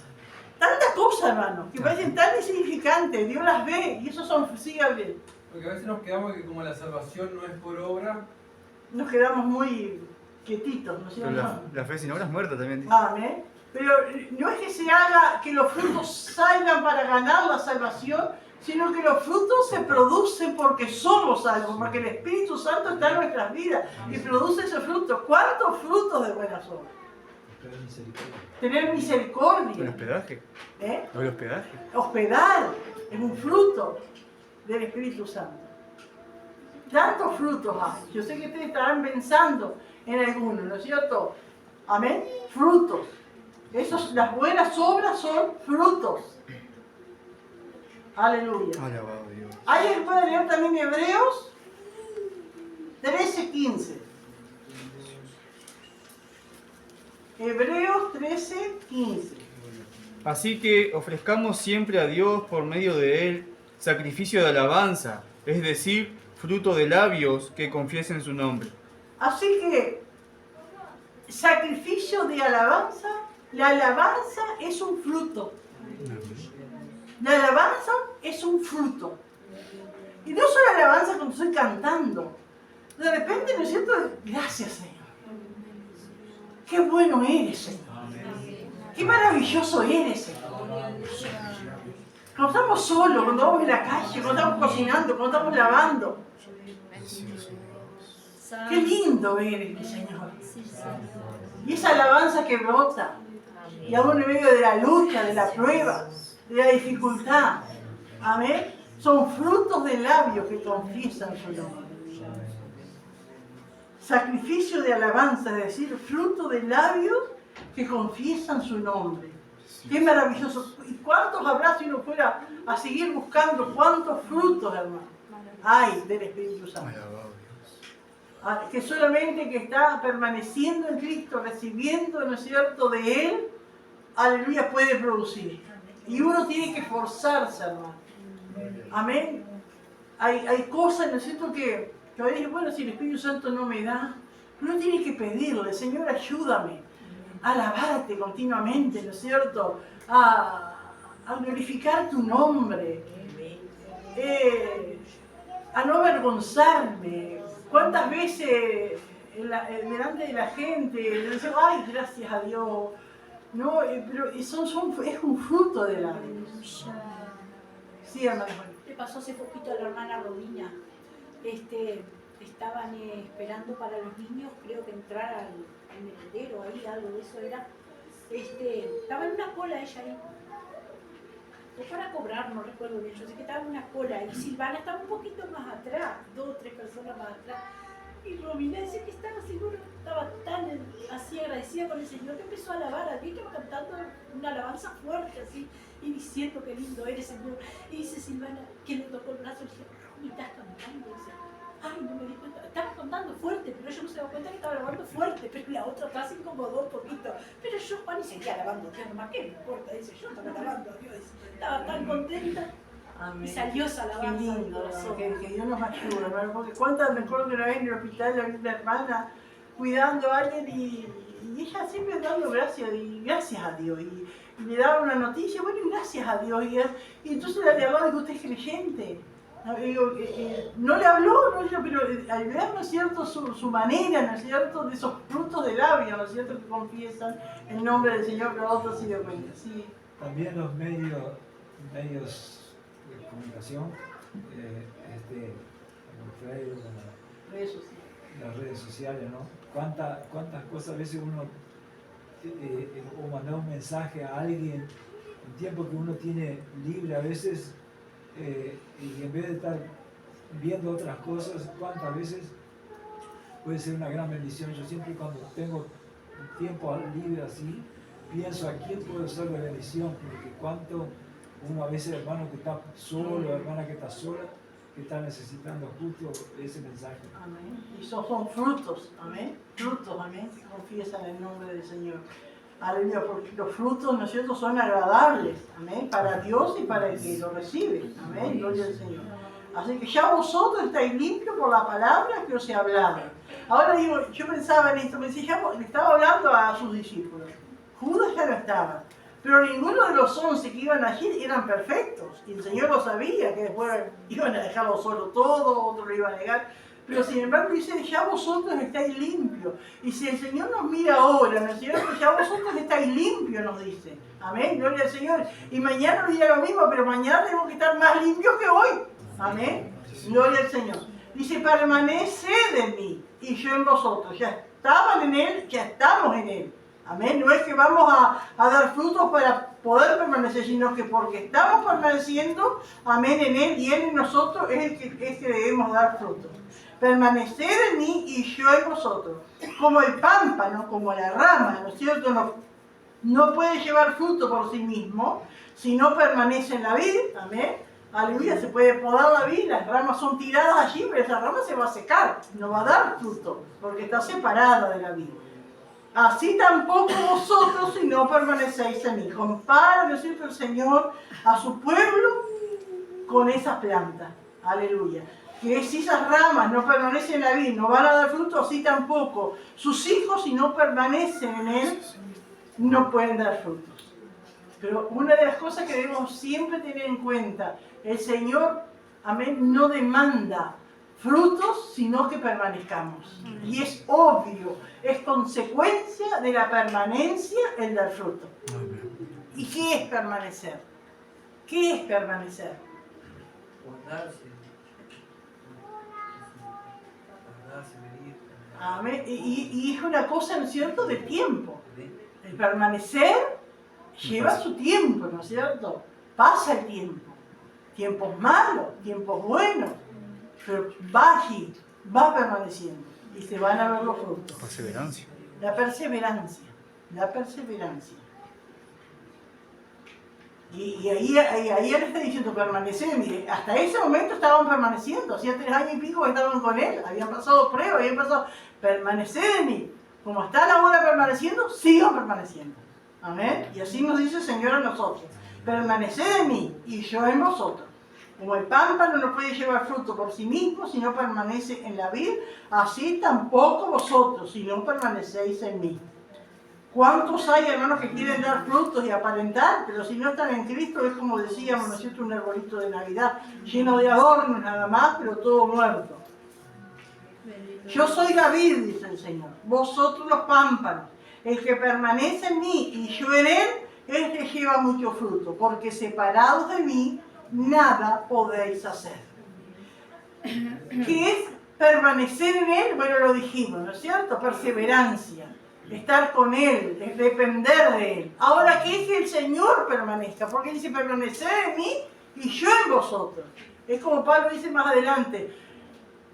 Tantas cosas, hermano, que parecen tan insignificantes. Dios las ve y eso son fiables. Porque a veces nos quedamos que como la salvación no es por obra, Nos quedamos muy quietitos, ¿no es Pero cierto? la fe sin obra es muerta también. Dice. Amén. Pero no es que se haga que los frutos salgan para ganar la salvación, sino que los frutos se producen porque somos salvos, porque el Espíritu Santo está en nuestras vidas y produce esos frutos. ¿Cuántos frutos de buenas obras? Tener El misericordia. hospedaje. ¿Eh? El hospedaje. Hospedar es un fruto del Espíritu Santo. Tantos frutos hay. Yo sé que ustedes estarán pensando en algunos, ¿no es cierto? Amén. Frutos. Las buenas obras son frutos. Aleluya. Alabado Dios. ¿Alguien puede leer también Hebreos 13:15? Hebreos 13:15. Así que ofrezcamos siempre a Dios por medio de Él sacrificio de alabanza, es decir, fruto de labios que confiesen su nombre. Así que, sacrificio de alabanza, la alabanza es un fruto. La alabanza es un fruto. Y no solo alabanza cuando estoy cantando. De repente, ¿no es cierto? Gracias, Señor. Qué bueno eres, Señor. Qué maravilloso eres, Señor. Cuando estamos solos, cuando vamos en la calle, cuando estamos cocinando, cuando estamos lavando. Qué lindo eres, mi Señor. Y esa alabanza que brota. Y aún en medio de la lucha, de la prueba, de la dificultad. Amén. Son frutos de labios que confiesan su nombre. Sacrificio de alabanza, es decir, fruto de labios que confiesan su nombre. Qué maravilloso. ¿Y cuántos habrá si uno fuera a seguir buscando cuántos frutos, hermano, hay del Espíritu Santo? Alabado Dios. Que solamente que está permaneciendo en Cristo, recibiendo, ¿no es cierto?, de Él, aleluya, puede producir. Y uno tiene que esforzarse, hermano. Amén. Hay cosas, ¿no es cierto?, que a veces, bueno, si el Espíritu Santo no me da, uno tiene que pedirle, Señor, ayúdame a alabarte continuamente, ¿no es cierto?, a glorificar tu nombre, a no avergonzarme. ¿Cuántas veces delante de la gente le decimos, ay, gracias a Dios? No, pero es un fruto de la Dios. Sí, hermano. Le pasó hace poquito a la hermana Rodina. Estaban esperando para los niños, creo que entrar al merendero, ahí algo de eso era. Estaba en una cola ella ahí. O para cobrar, no recuerdo bien, yo sé que estaba en una cola y Silvana estaba un poquito más atrás, 2 o 3 personas más atrás. Y Romina decía que estaba seguro, estaba tan así agradecida con el Señor que empezó a alabar a Dios, estaba cantando una alabanza fuerte así y diciendo qué lindo eres, Señor. Y dice Silvana que le tocó el brazo y dice, Romy, estás cantando. Y dice, ay, no me di cuenta, estaba cantando fuerte, pero ella no se dio cuenta que estaba alabando fuerte, pero la otra atrás se incomodó un poquito. Pero yo, Juan, y seguía alabando a Dios, nomás, ¿qué me importa? Dice, yo estaba alabando a Dios, dice, estaba tan contenta. Amén. Y salió esa alabanza. Qué lindo, del corazón. que Dios nos ayude, hermano, porque cuántas, me acuerdo que una vez en el hospital había una hermana cuidando a alguien y ella siempre dando gracias a Dios y le daba una noticia, bueno, y gracias a Dios, y entonces le hablaba de que usted es creyente. No le habló, pero al ver, ¿no es cierto?, su manera, ¿no es cierto?, de esos frutos de labio, ¿no es cierto?, que confiesan el nombre del Señor, que otros se dio cuenta. Sí. También los medios de comunicación, como Facebook, las redes sociales, ¿no? ¿Cuántas cosas a veces uno o mandar un mensaje a alguien en tiempo que uno tiene libre a veces y en vez de estar viendo otras cosas, cuántas veces puede ser una gran bendición. Yo siempre cuando tengo tiempo libre así, pienso a quién puedo ser de bendición, porque uno a veces, hermano que está solo, hermana que está sola, que está necesitando justo ese mensaje. Amén. Y son frutos, amén. Frutos, amén, que confiesan el nombre del Señor. Aleluya, porque los frutos, ¿no es cierto?, son agradables, amén, para Dios y para el que lo recibe, amén, gloria al Señor. Así que ya vosotros estáis limpios por la palabra que os he hablado. Ahora digo, yo pensaba en esto, le estaba hablando a sus discípulos. Judas ya no estaba, pero ninguno de los 11 que iban allí eran perfectos. Y el Señor lo sabía, que después iban a dejarlo solo todo, otro lo iban a negar. Pero sin embargo dice, ya vosotros estáis limpios. Y si el Señor nos mira ahora, ¿no es cierto? Ya vosotros estáis limpios, nos dice. Amén, gloria al Señor. Y mañana nos dirá lo mismo, pero mañana tenemos que estar más limpios que hoy. Amén, gloria al Señor. Dice, permaneced en mí y yo en vosotros. Ya estaban en Él, ya estamos en Él. Amén, no es que vamos a dar frutos para poder permanecer, sino que porque estamos permaneciendo, amén, en Él y Él en nosotros es el que debemos dar frutos. Permanecer en mí y yo en vosotros. Como el pámpano, como la rama, ¿no es cierto? No puede llevar fruto por sí mismo si no permanece en la vid. Amén. Aleluya, se puede podar la vid, las ramas son tiradas allí, pero esa rama se va a secar, no va a dar fruto, porque está separada de la vid. Así tampoco vosotros si no permanecéis en mí. Compara, ¿no es cierto?, el Señor a su pueblo con esas plantas. Aleluya. Que si esas ramas no permanecen en la vid, no van a dar fruto, así tampoco sus hijos, si no permanecen en Él, no pueden dar frutos. Pero una de las cosas que debemos siempre tener en cuenta, el Señor, amén, no demanda frutos, sino que permanezcamos. Y es obvio, es consecuencia de la permanencia el dar fruto. ¿Y qué es permanecer? ¿Qué es permanecer? Amén. Y es una cosa, ¿no es cierto?, de tiempo. El permanecer lleva su tiempo, ¿no es cierto? Pasa el tiempo. Tiempos malos, tiempos buenos. Pero va allí, va permaneciendo. Y se van a ver los frutos. Perseverancia. La perseverancia. La perseverancia. Y ahí él está diciendo permanecer. Mire, hasta ese momento estaban permaneciendo. Hacía 3 años y pico que estaban con él. Habían pasado pruebas, habían pasado. Permanecer en mí. Como están ahora permaneciendo, sigan permaneciendo. Amén. Y así nos dice el Señor a nosotros. Permaneced en mí y yo en vosotros. Como el pámpano no puede llevar fruto por sí mismo si no permanece en la vid, así tampoco vosotros si no permanecéis en mí. ¿Cuántos hay, hermanos, que quieren dar frutos y aparentar? Pero si no están en Cristo es como decíamos, ¿no es cierto?, un arbolito de Navidad lleno de adornos nada más, pero todo muerto. Yo soy la vid, dice el Señor, vosotros los pámpanos. El que permanece en mí y yo en él, es que lleva mucho fruto, porque separados de mí, nada podéis hacer. ¿Qué es permanecer en él? Bueno, lo dijimos, ¿no es cierto? Perseverancia. Estar con Él, es depender de Él. Ahora, ¿qué es que el Señor permanezca? Porque dice, permanecer en mí y yo en vosotros. Es como Pablo dice más adelante,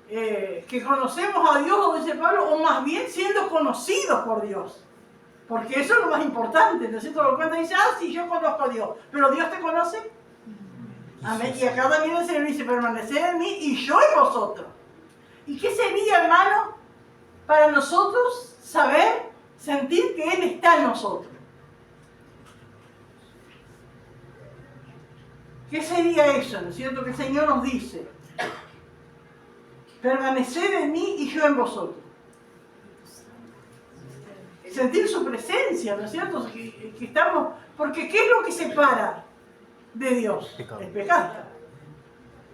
que conocemos a Dios, dice Pablo, o más bien siendo conocidos por Dios. Porque eso es lo más importante, ¿no es cierto? Lo cuenta y dice, sí, yo conozco a Dios, pero ¿Dios te conoce? Amén. Y acá también el Señor dice, permanecer en mí y yo en vosotros. ¿Y qué sería, hermano, para nosotros saber, sentir que Él está en nosotros? ¿Qué sería eso? ¿No es cierto? Que el Señor nos dice, permanecer en mí y yo en vosotros. Sentir su presencia, ¿no es cierto? Que estamos, porque ¿qué es lo que separa de Dios? El pecado.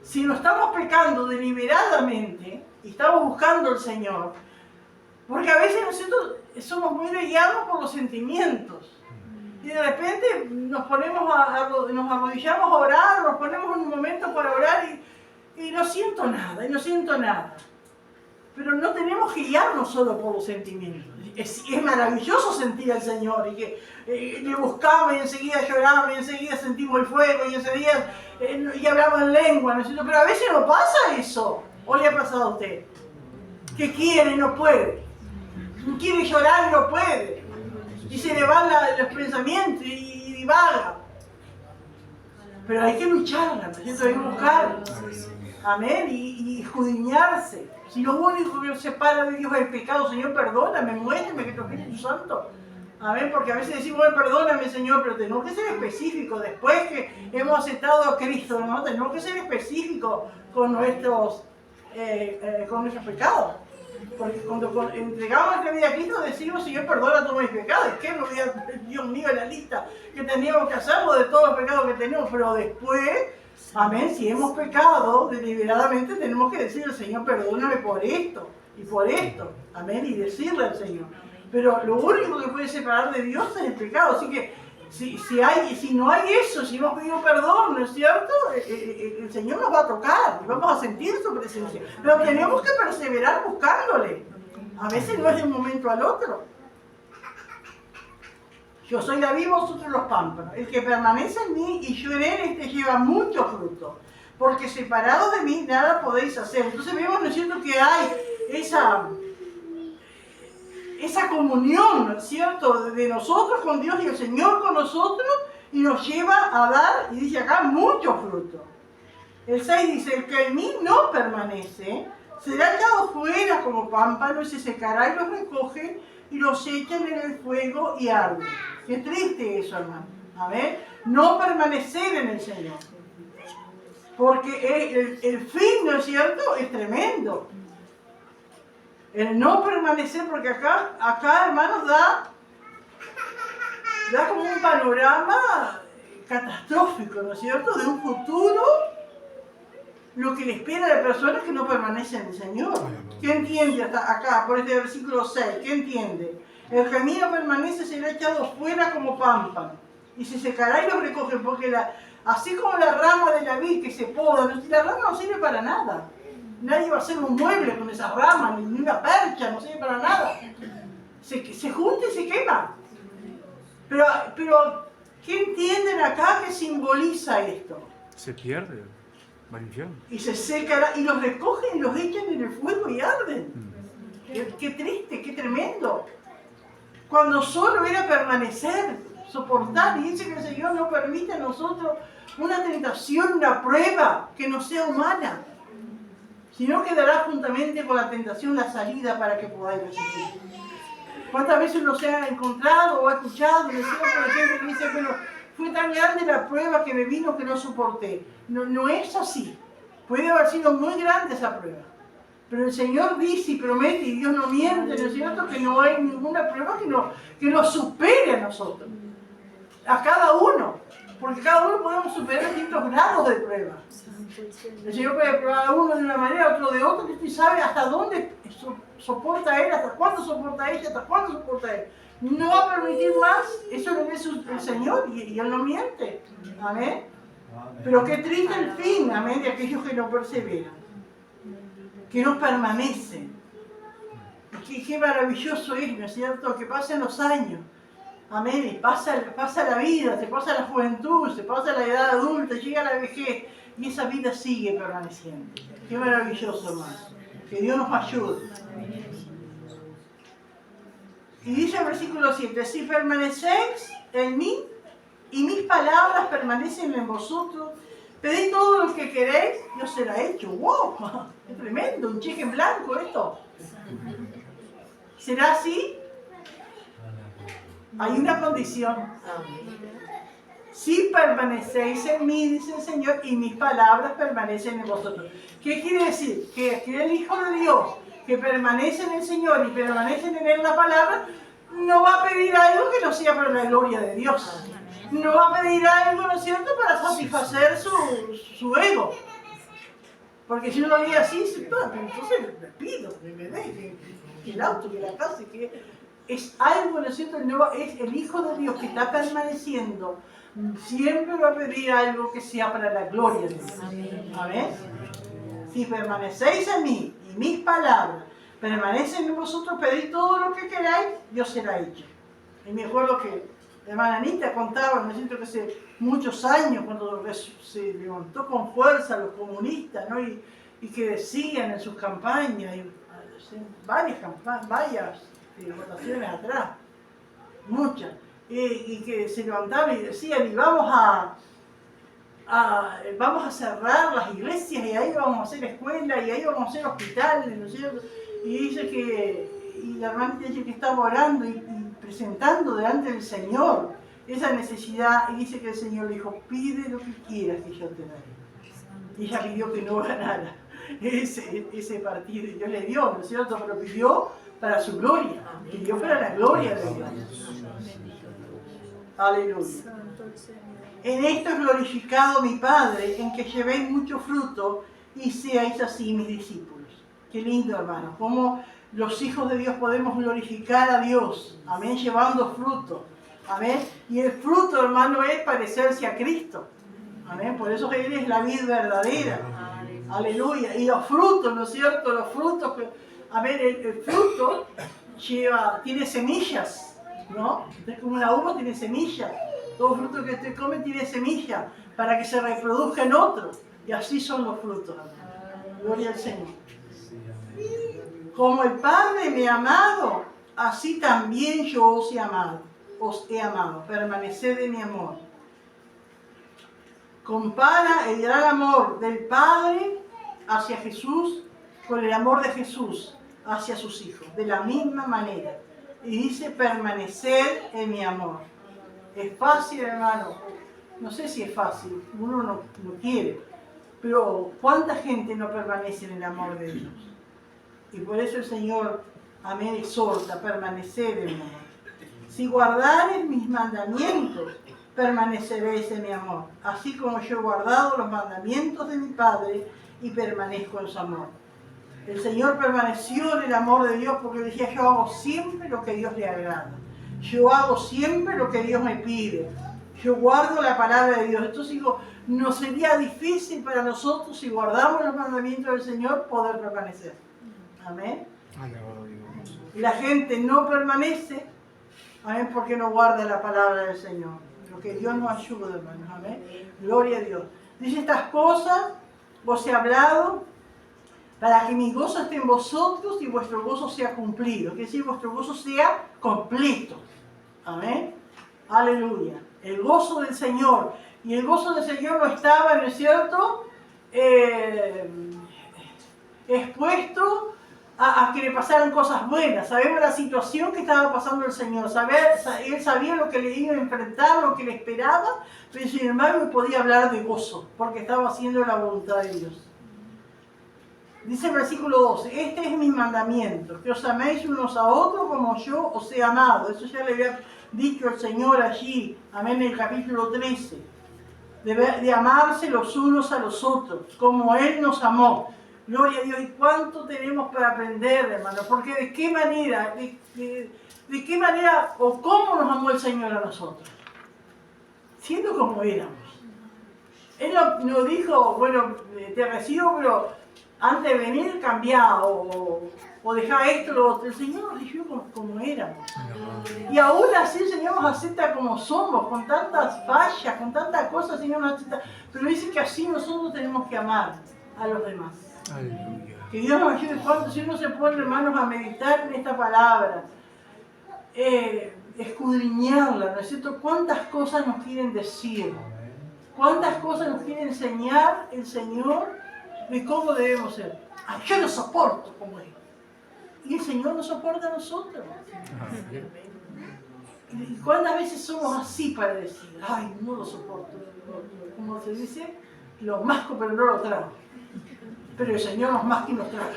Si no estamos pecando deliberadamente y estamos buscando al Señor, porque a veces nosotros somos muy guiados por los sentimientos. Y de repente nos arrodillamos a orar, nos ponemos en un momento para orar y no siento nada, Pero no tenemos que guiarnos solo por los sentimientos. Es maravilloso sentir al Señor y que le buscamos y enseguida lloramos y enseguida sentimos el fuego y enseguida y hablamos en lengua, ¿no es cierto? Pero a veces no pasa eso. ¿O le ha pasado a usted? Que quiere y no puede. Quiere llorar y no puede. Y se le van los pensamientos y divaga. Pero hay que lucharla, ¿no es cierto? Hay que buscarla. Amén. Y escudriñarse. Si lo único que nos separa de Dios es el pecado, Señor, perdóname, muéstrame que tu Espíritu Santo. Amén, porque a veces decimos, bueno, perdóname, Señor, pero tenemos que ser específicos. Después que hemos aceptado a Cristo, ¿no? Tenemos que ser específicos con nuestros pecados. Porque cuando entregamos nuestra vida a Cristo, decimos, Señor, perdona todos mis pecados. ¿Qué me voy a, Dios mío, en la lista que teníamos que hacerlo de todos los pecados que tenemos? Pero después, amén, si hemos pecado deliberadamente, tenemos que decirle, Señor, perdóname por esto y por esto. Amén, y decirle al Señor. Pero lo único que puede separar de Dios es el pecado. Así que si no hay eso, si hemos pedido perdón, ¿no es cierto? El Señor nos va a tocar y vamos a sentir su presencia. Pero tenemos que perseverar buscándole. A veces no es de un momento al otro. Yo soy la vid, vosotros los pámpanos. El que permanece en mí y yo en él, este lleva mucho fruto. Porque separados de mí nada podéis hacer. Entonces vemos, ¿no es cierto?, que hay esa comunión, ¿no es cierto?, de nosotros con Dios y el Señor con nosotros, y nos lleva a dar, y dice acá, mucho fruto. El 6 dice, el que en mí no permanece, será echado fuera como pámpano y se secará y los recoge y los echan en el fuego y arde. Qué triste eso, hermano. A ver, no permanecer en el Señor. Porque el fin, ¿no es cierto?, es tremendo. El no permanecer, porque acá hermanos, da como un panorama catastrófico, ¿no es cierto?, de un futuro, lo que le espera a la persona que no permanece en el Señor. ¿Qué entiende hasta acá, por este versículo 6? ¿Qué entiende? El que en mí no permanece será echado fuera como pámpano, y se secará y lo recoge, porque así como la rama de la vid que se poda, la rama no sirve para nada. Nadie va a hacer un mueble con esas ramas, ni una percha, no sirve para nada. Se junta y se quema. Pero, ¿qué entienden acá que simboliza esto? Se pierde, va al infierno. Y se secará, y los recogen y los echan en el fuego y arden. Qué triste, qué tremendo. Cuando solo era permanecer, soportar, y dice que el Señor no permite a nosotros una tentación, una prueba que no sea humana, sino que dará juntamente con la tentación la salida para que podáis resistir. ¿Cuántas veces uno se ha encontrado o ha escuchado, por ejemplo, que dice, pero fue tan grande la prueba que me vino que no soporté? No es así. Puede haber sido muy grande esa prueba. Pero el Señor dice y promete, y Dios no miente, ¿no es cierto?, que no hay ninguna prueba que nos supere a nosotros. A cada uno. Porque cada uno podemos superar distintos grados de prueba. El Señor puede probar a uno de una manera, otro de otra, y sabe hasta dónde soporta Él, hasta cuándo soporta ella, hasta cuándo soporta Él. No va a permitir más, eso lo dice el Señor, y Él no miente. Amén. Pero qué triste el fin, amén, de aquellos que no perseveran, que no permanecen. Qué maravilloso es, ¿no es cierto?, que pasen los años. Amén, y pasa la vida, se pasa la juventud, se pasa la edad adulta, llega la vejez, y esa vida sigue permaneciendo. Qué maravilloso, hermano. Que Dios nos ayude. Y dice el versículo 7, si permanecéis en mí y mis palabras permanecen en vosotros, pedid todo lo que queréis y os será hecho. ¡Wow! Es tremendo, un cheque en blanco esto. ¿Será así? Hay una condición. Si permanecéis en mí, dice el Señor, y mis palabras permanecen en vosotros. ¿Qué quiere decir? Que el Hijo de Dios, que permanece en el Señor y permanece en él la palabra, no va a pedir algo que no sea para la gloria de Dios. No va a pedir algo, ¿no es cierto?, para satisfacer su ego. Porque si uno lo dice así, entonces le pido que me dé, que el auto, que la casa, que... Es algo, ¿no es cierto? Es el Hijo de Dios que está permaneciendo. Siempre va a pedir algo que sea para la gloria de Dios. Amén. Si permanecéis en mí y mis palabras permanecen en vosotros, pedid todo lo que queráis, Dios será hecho. Y me acuerdo que la hermana Anita contaba, ¿no es cierto?, que hace muchos años, cuando se levantó con fuerza a los comunistas, ¿no?, y que decían en sus campañas, varias votaciones atrás, muchas, y que se levantaban y decían, y vamos vamos a cerrar las iglesias y ahí vamos a hacer escuelas y ahí vamos a hacer hospitales, ¿no es cierto? Y dice y la hermana dice que estaba orando y presentando delante del Señor esa necesidad, y dice que el Señor le dijo, pide lo que quieras que yo te daré. Y ella pidió que no ganara ese partido, y Dios le dio, ¿no es cierto? Pero pidió para su gloria, pidió para la gloria de Dios. Aleluya. En esto es glorificado mi Padre, en que llevéis mucho fruto y seáis así mis discípulos. Qué lindo, hermano, cómo los hijos de Dios podemos glorificar a Dios, amén, llevando fruto, amén. Y el fruto, hermano, es parecerse a Cristo, amén. Por eso Él es la vid verdadera, aleluya. Y los frutos, ¿no es cierto? Los frutos, amén, el fruto tiene semillas, ¿no? Es como una uva, tiene semillas. Todo fruto que usted come tiene semillas para que se reproduzca en otro. Y así son los frutos, amén. Gloria al Señor. Como el Padre me ha amado, así también yo os he amado. Permaneced en mi amor. Compara el gran amor del Padre hacia Jesús con el amor de Jesús hacia sus hijos, de la misma manera. Y dice, permanecer en mi amor. Es fácil, hermano. No sé si es fácil, uno no quiere. Pero ¿cuánta gente no permanece en el amor de Dios? Y por eso el Señor, amén, exhorta, permanecer en mi amor. Si guardares mis mandamientos, permaneceréis en mi amor. Así como yo he guardado los mandamientos de mi Padre y permanezco en su amor. El Señor permaneció en el amor de Dios porque decía, yo hago siempre lo que a Dios le agrada. Yo hago siempre lo que Dios me pide. Yo guardo la palabra de Dios. Entonces digo, no sería difícil para nosotros si guardamos los mandamientos del Señor poder permanecer. Amén. Y la gente no permanece, amén, porque no guarda la palabra del Señor. Lo que Dios nos ayude, hermanos. Amén. Gloria a Dios. Dice, estas cosas os he hablado para que mi gozo esté en vosotros y vuestro gozo sea cumplido. Es decir, vuestro gozo sea completo. Amén. Aleluya. El gozo del Señor. Y el gozo del Señor no estaba, ¿no es cierto?, expuesto a que le pasaran cosas buenas. Sabemos la situación que estaba pasando el Señor. Él sabía lo que le iba a enfrentar, lo que le esperaba, pero sin embargo podía hablar de gozo, porque estaba haciendo la voluntad de Dios. Dice el versículo 12, este es mi mandamiento, que os améis unos a otros como yo os he amado. Eso ya le había dicho el Señor allí, amén, en el capítulo 13. De amarse los unos a los otros, como Él nos amó. Gloria a Dios. ¿Y cuánto tenemos para aprender, hermano? Porque de qué manera o cómo nos amó el Señor a nosotros. Siendo como éramos. Él no dijo, bueno, te recibo, pero antes de venir cambiado o dejar esto o lo otro. El Señor nos dijo como éramos. Y aún así el Señor nos acepta como somos, con tantas fallas, con tantas cosas, el Señor nos acepta. Pero dice que así nosotros tenemos que amar a los demás. Aleluya. Que Dios nos ayude cuando si uno se pone, hermanos, a meditar en esta palabra, escudriñarla, ¿no es cierto? ¿Cuántas cosas nos quieren decir? ¿Cuántas cosas nos quiere enseñar el Señor de cómo debemos ser? Ay, yo no soporto como Él. Y el Señor nos soporta a nosotros. ¿Y cuántas veces somos así para decir, ay, no lo soporto? Como se dice, lo masco pero no lo trago. Pero el Señor nos masca y nos traga.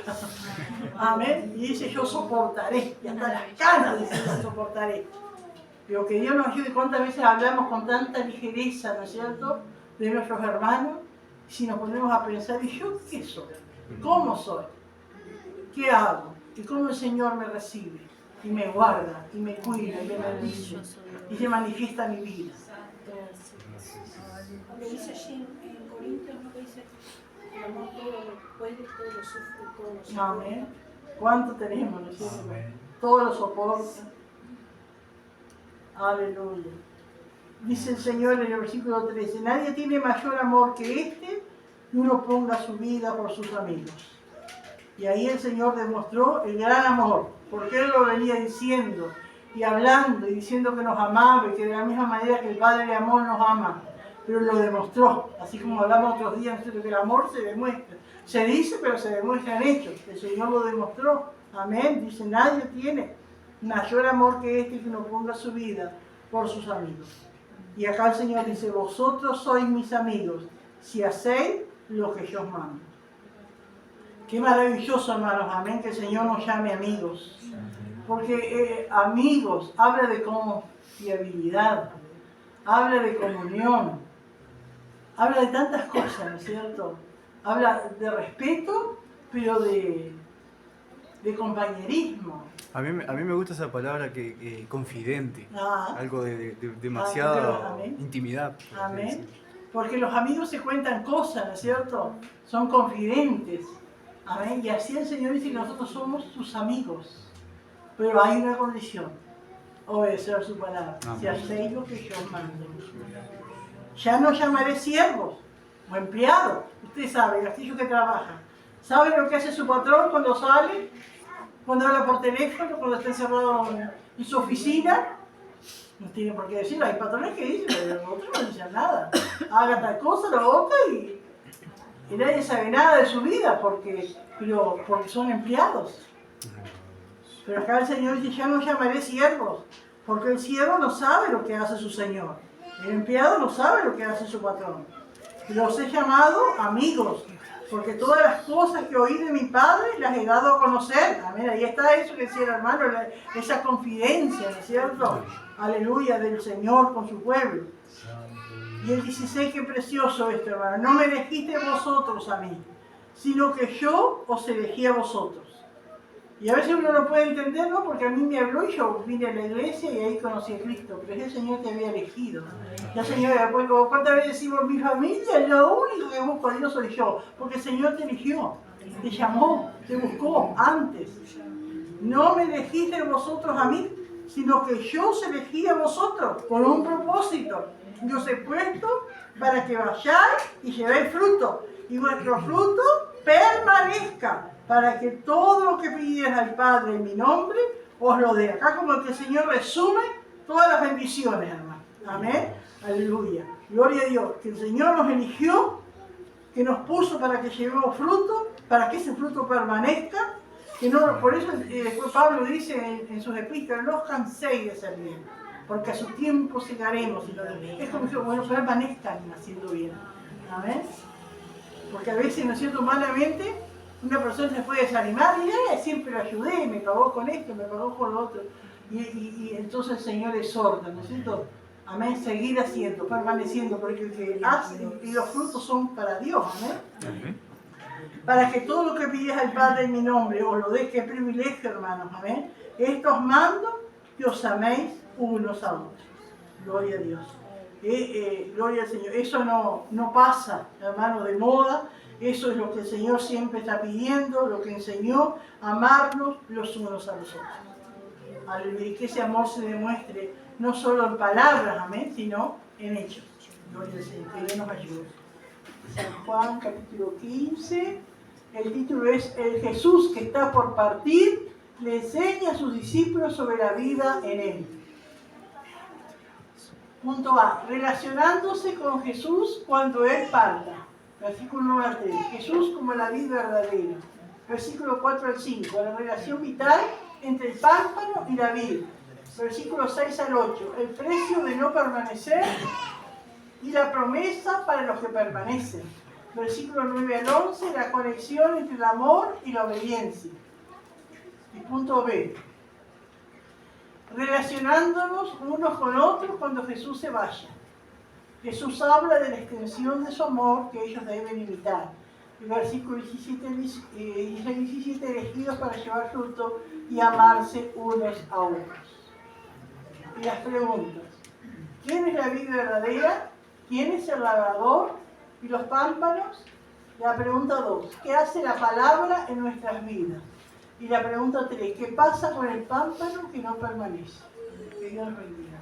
Amén. Y dice, yo soportaré. Y hasta las canas dice, yo soportaré. Pero que Dios nos ayude. ¿Cuántas veces hablamos con tanta ligereza, ¿no es cierto?, de nuestros hermanos? Si nos ponemos a pensar, ¿y yo qué soy? ¿Cómo soy? ¿Qué hago? ¿Y cómo el Señor me recibe? Y me guarda, y me cuida, y me bendice. Y se manifiesta en mi vida. Lo dice allí en Corintios, ¿no? Que dice, el amor todo lo puede, todo lo sufre, todo lo soporta. Amén. ¿Cuánto tenemos, no es cierto? Todo lo soporta. Aleluya. Dice el Señor en el versículo 13, nadie tiene mayor amor que este, que uno ponga su vida por sus amigos. Y ahí el Señor demostró el gran amor, porque Él lo venía diciendo y hablando y diciendo que nos amaba y que de la misma manera que el Padre le amó, nos ama. pero lo demostró. Así como hablamos otros días, que el amor se demuestra. Se dice, pero se demuestra en hechos. El Señor lo demostró. Amén. Dice, nadie tiene mayor amor que este que no ponga su vida por sus amigos. Y acá el Señor dice, vosotros sois mis amigos, si hacéis lo que yo os mando. Qué maravilloso, hermanos, amén, que el Señor nos llame amigos. Porque amigos habla de confiabilidad, habla de comunión, habla de tantas cosas, ¿no es cierto? Habla de respeto, pero de compañerismo. A mí me gusta esa palabra que confidente, Ah. algo de demasiada Amén. intimidad. Amén. Porque los amigos se cuentan cosas, ¿no es cierto? Son confidentes. Amén. Y así el Señor dice que nosotros somos sus amigos. Pero hay una condición: obedecer su palabra. Si hacéis lo que yo os mando. Ya no llamaré siervos o empleados. Usted sabe, aquellos que trabajan. ¿Sabe lo que hace su patrón cuando sale? Cuando habla por teléfono, cuando está encerrado en su oficina. No tiene por qué decirlo. Hay patrones que dicen, pero otros no dicen nada. Haga tal cosa, lo otra y nadie sabe nada de su vida porque son empleados. Pero acá el Señor dice, ya no llamaré siervos, porque el siervo no sabe lo que hace su Señor. El empleado no sabe lo que hace su patrón. Los he llamado amigos, porque todas las cosas que oí de mi Padre las he dado a conocer. Amén. Ahí está eso que decía el hermano, esa confidencia, ¿no es cierto? Aleluya, del Señor con su pueblo. Y el 16, qué precioso esto, hermano. No me elegiste vosotros a mí, sino que yo os elegí a vosotros. Y a veces uno no puede entender, ¿no? Porque a mí me habló y yo vine a la iglesia y ahí conocí a Cristo. Pero es el Señor que había elegido. Ya, Señor, ¿cuántas veces decimos mi familia? Lo único que busco a Dios soy yo. Porque el Señor te eligió, te llamó, te buscó antes. No me elegiste vosotros a mí, sino que yo os elegí a vosotros con un propósito. Y os he puesto para que vayáis y llevéis fruto. Y vuestro fruto permanezca, para que todo lo que pidierais al Padre en mi nombre, os lo dé. Acá como que el Señor resume todas las bendiciones, hermano. Amén. Aleluya. Gloria a Dios. Que el Señor nos eligió, que nos puso para que llevemos fruto, para que ese fruto permanezca. Que no, por eso después Pablo dice en sus epístolas, no os canséis de hacer bien, porque a su tiempo segaremos. Es como que, bueno, permanezcan haciendo bien. Amén. Porque a veces, ¿no es cierto?, humanamente, una persona se puede desanimar y siempre lo ayudé, me pagó con esto, me pagó con lo otro. Y entonces el Señor exhorta, ¿no es cierto? Amén, seguir haciendo, permaneciendo, porque el que hace y los frutos son para Dios, amén. Para que todo lo que pides al Padre en mi nombre os lo dé, qué privilegio, hermanos, amén. Esto os mando, que os améis unos a otros. Gloria a Dios. Gloria al Señor. Eso no pasa, hermano, de moda. Eso es lo que el Señor siempre está pidiendo, lo que enseñó, amarnos los unos a los otros. Aleluya. Y que ese amor se demuestre no solo en palabras, amén, sino en hechos. Gloria al Señor. Que Dios nos ayude. San Juan, capítulo 15. El título es El Jesús que está por partir le enseña a sus discípulos sobre la vida en él. Punto A. Relacionándose con Jesús cuando él parta. Versículo 9 al 3. Jesús como la vid verdadera. Versículo 4 al 5. La relación vital entre el pámpano y la vid. Versículo 6 al 8. El precio de no permanecer y la promesa para los que permanecen. Versículo 9 al 11. La conexión entre el amor y la obediencia. Y punto B. Relacionándonos unos con otros cuando Jesús se vaya. Jesús habla de la extensión de su amor que ellos deben imitar. El versículo 17, elegidos para llevar fruto y amarse unos a otros. Y las preguntas: ¿quién es la vida verdadera? ¿Quién es el labrador y los pámpanos? La pregunta 2: ¿qué hace la palabra en nuestras vidas? Y la pregunta 3: ¿qué pasa con el pámpano que no permanece? Que Dios bendiga.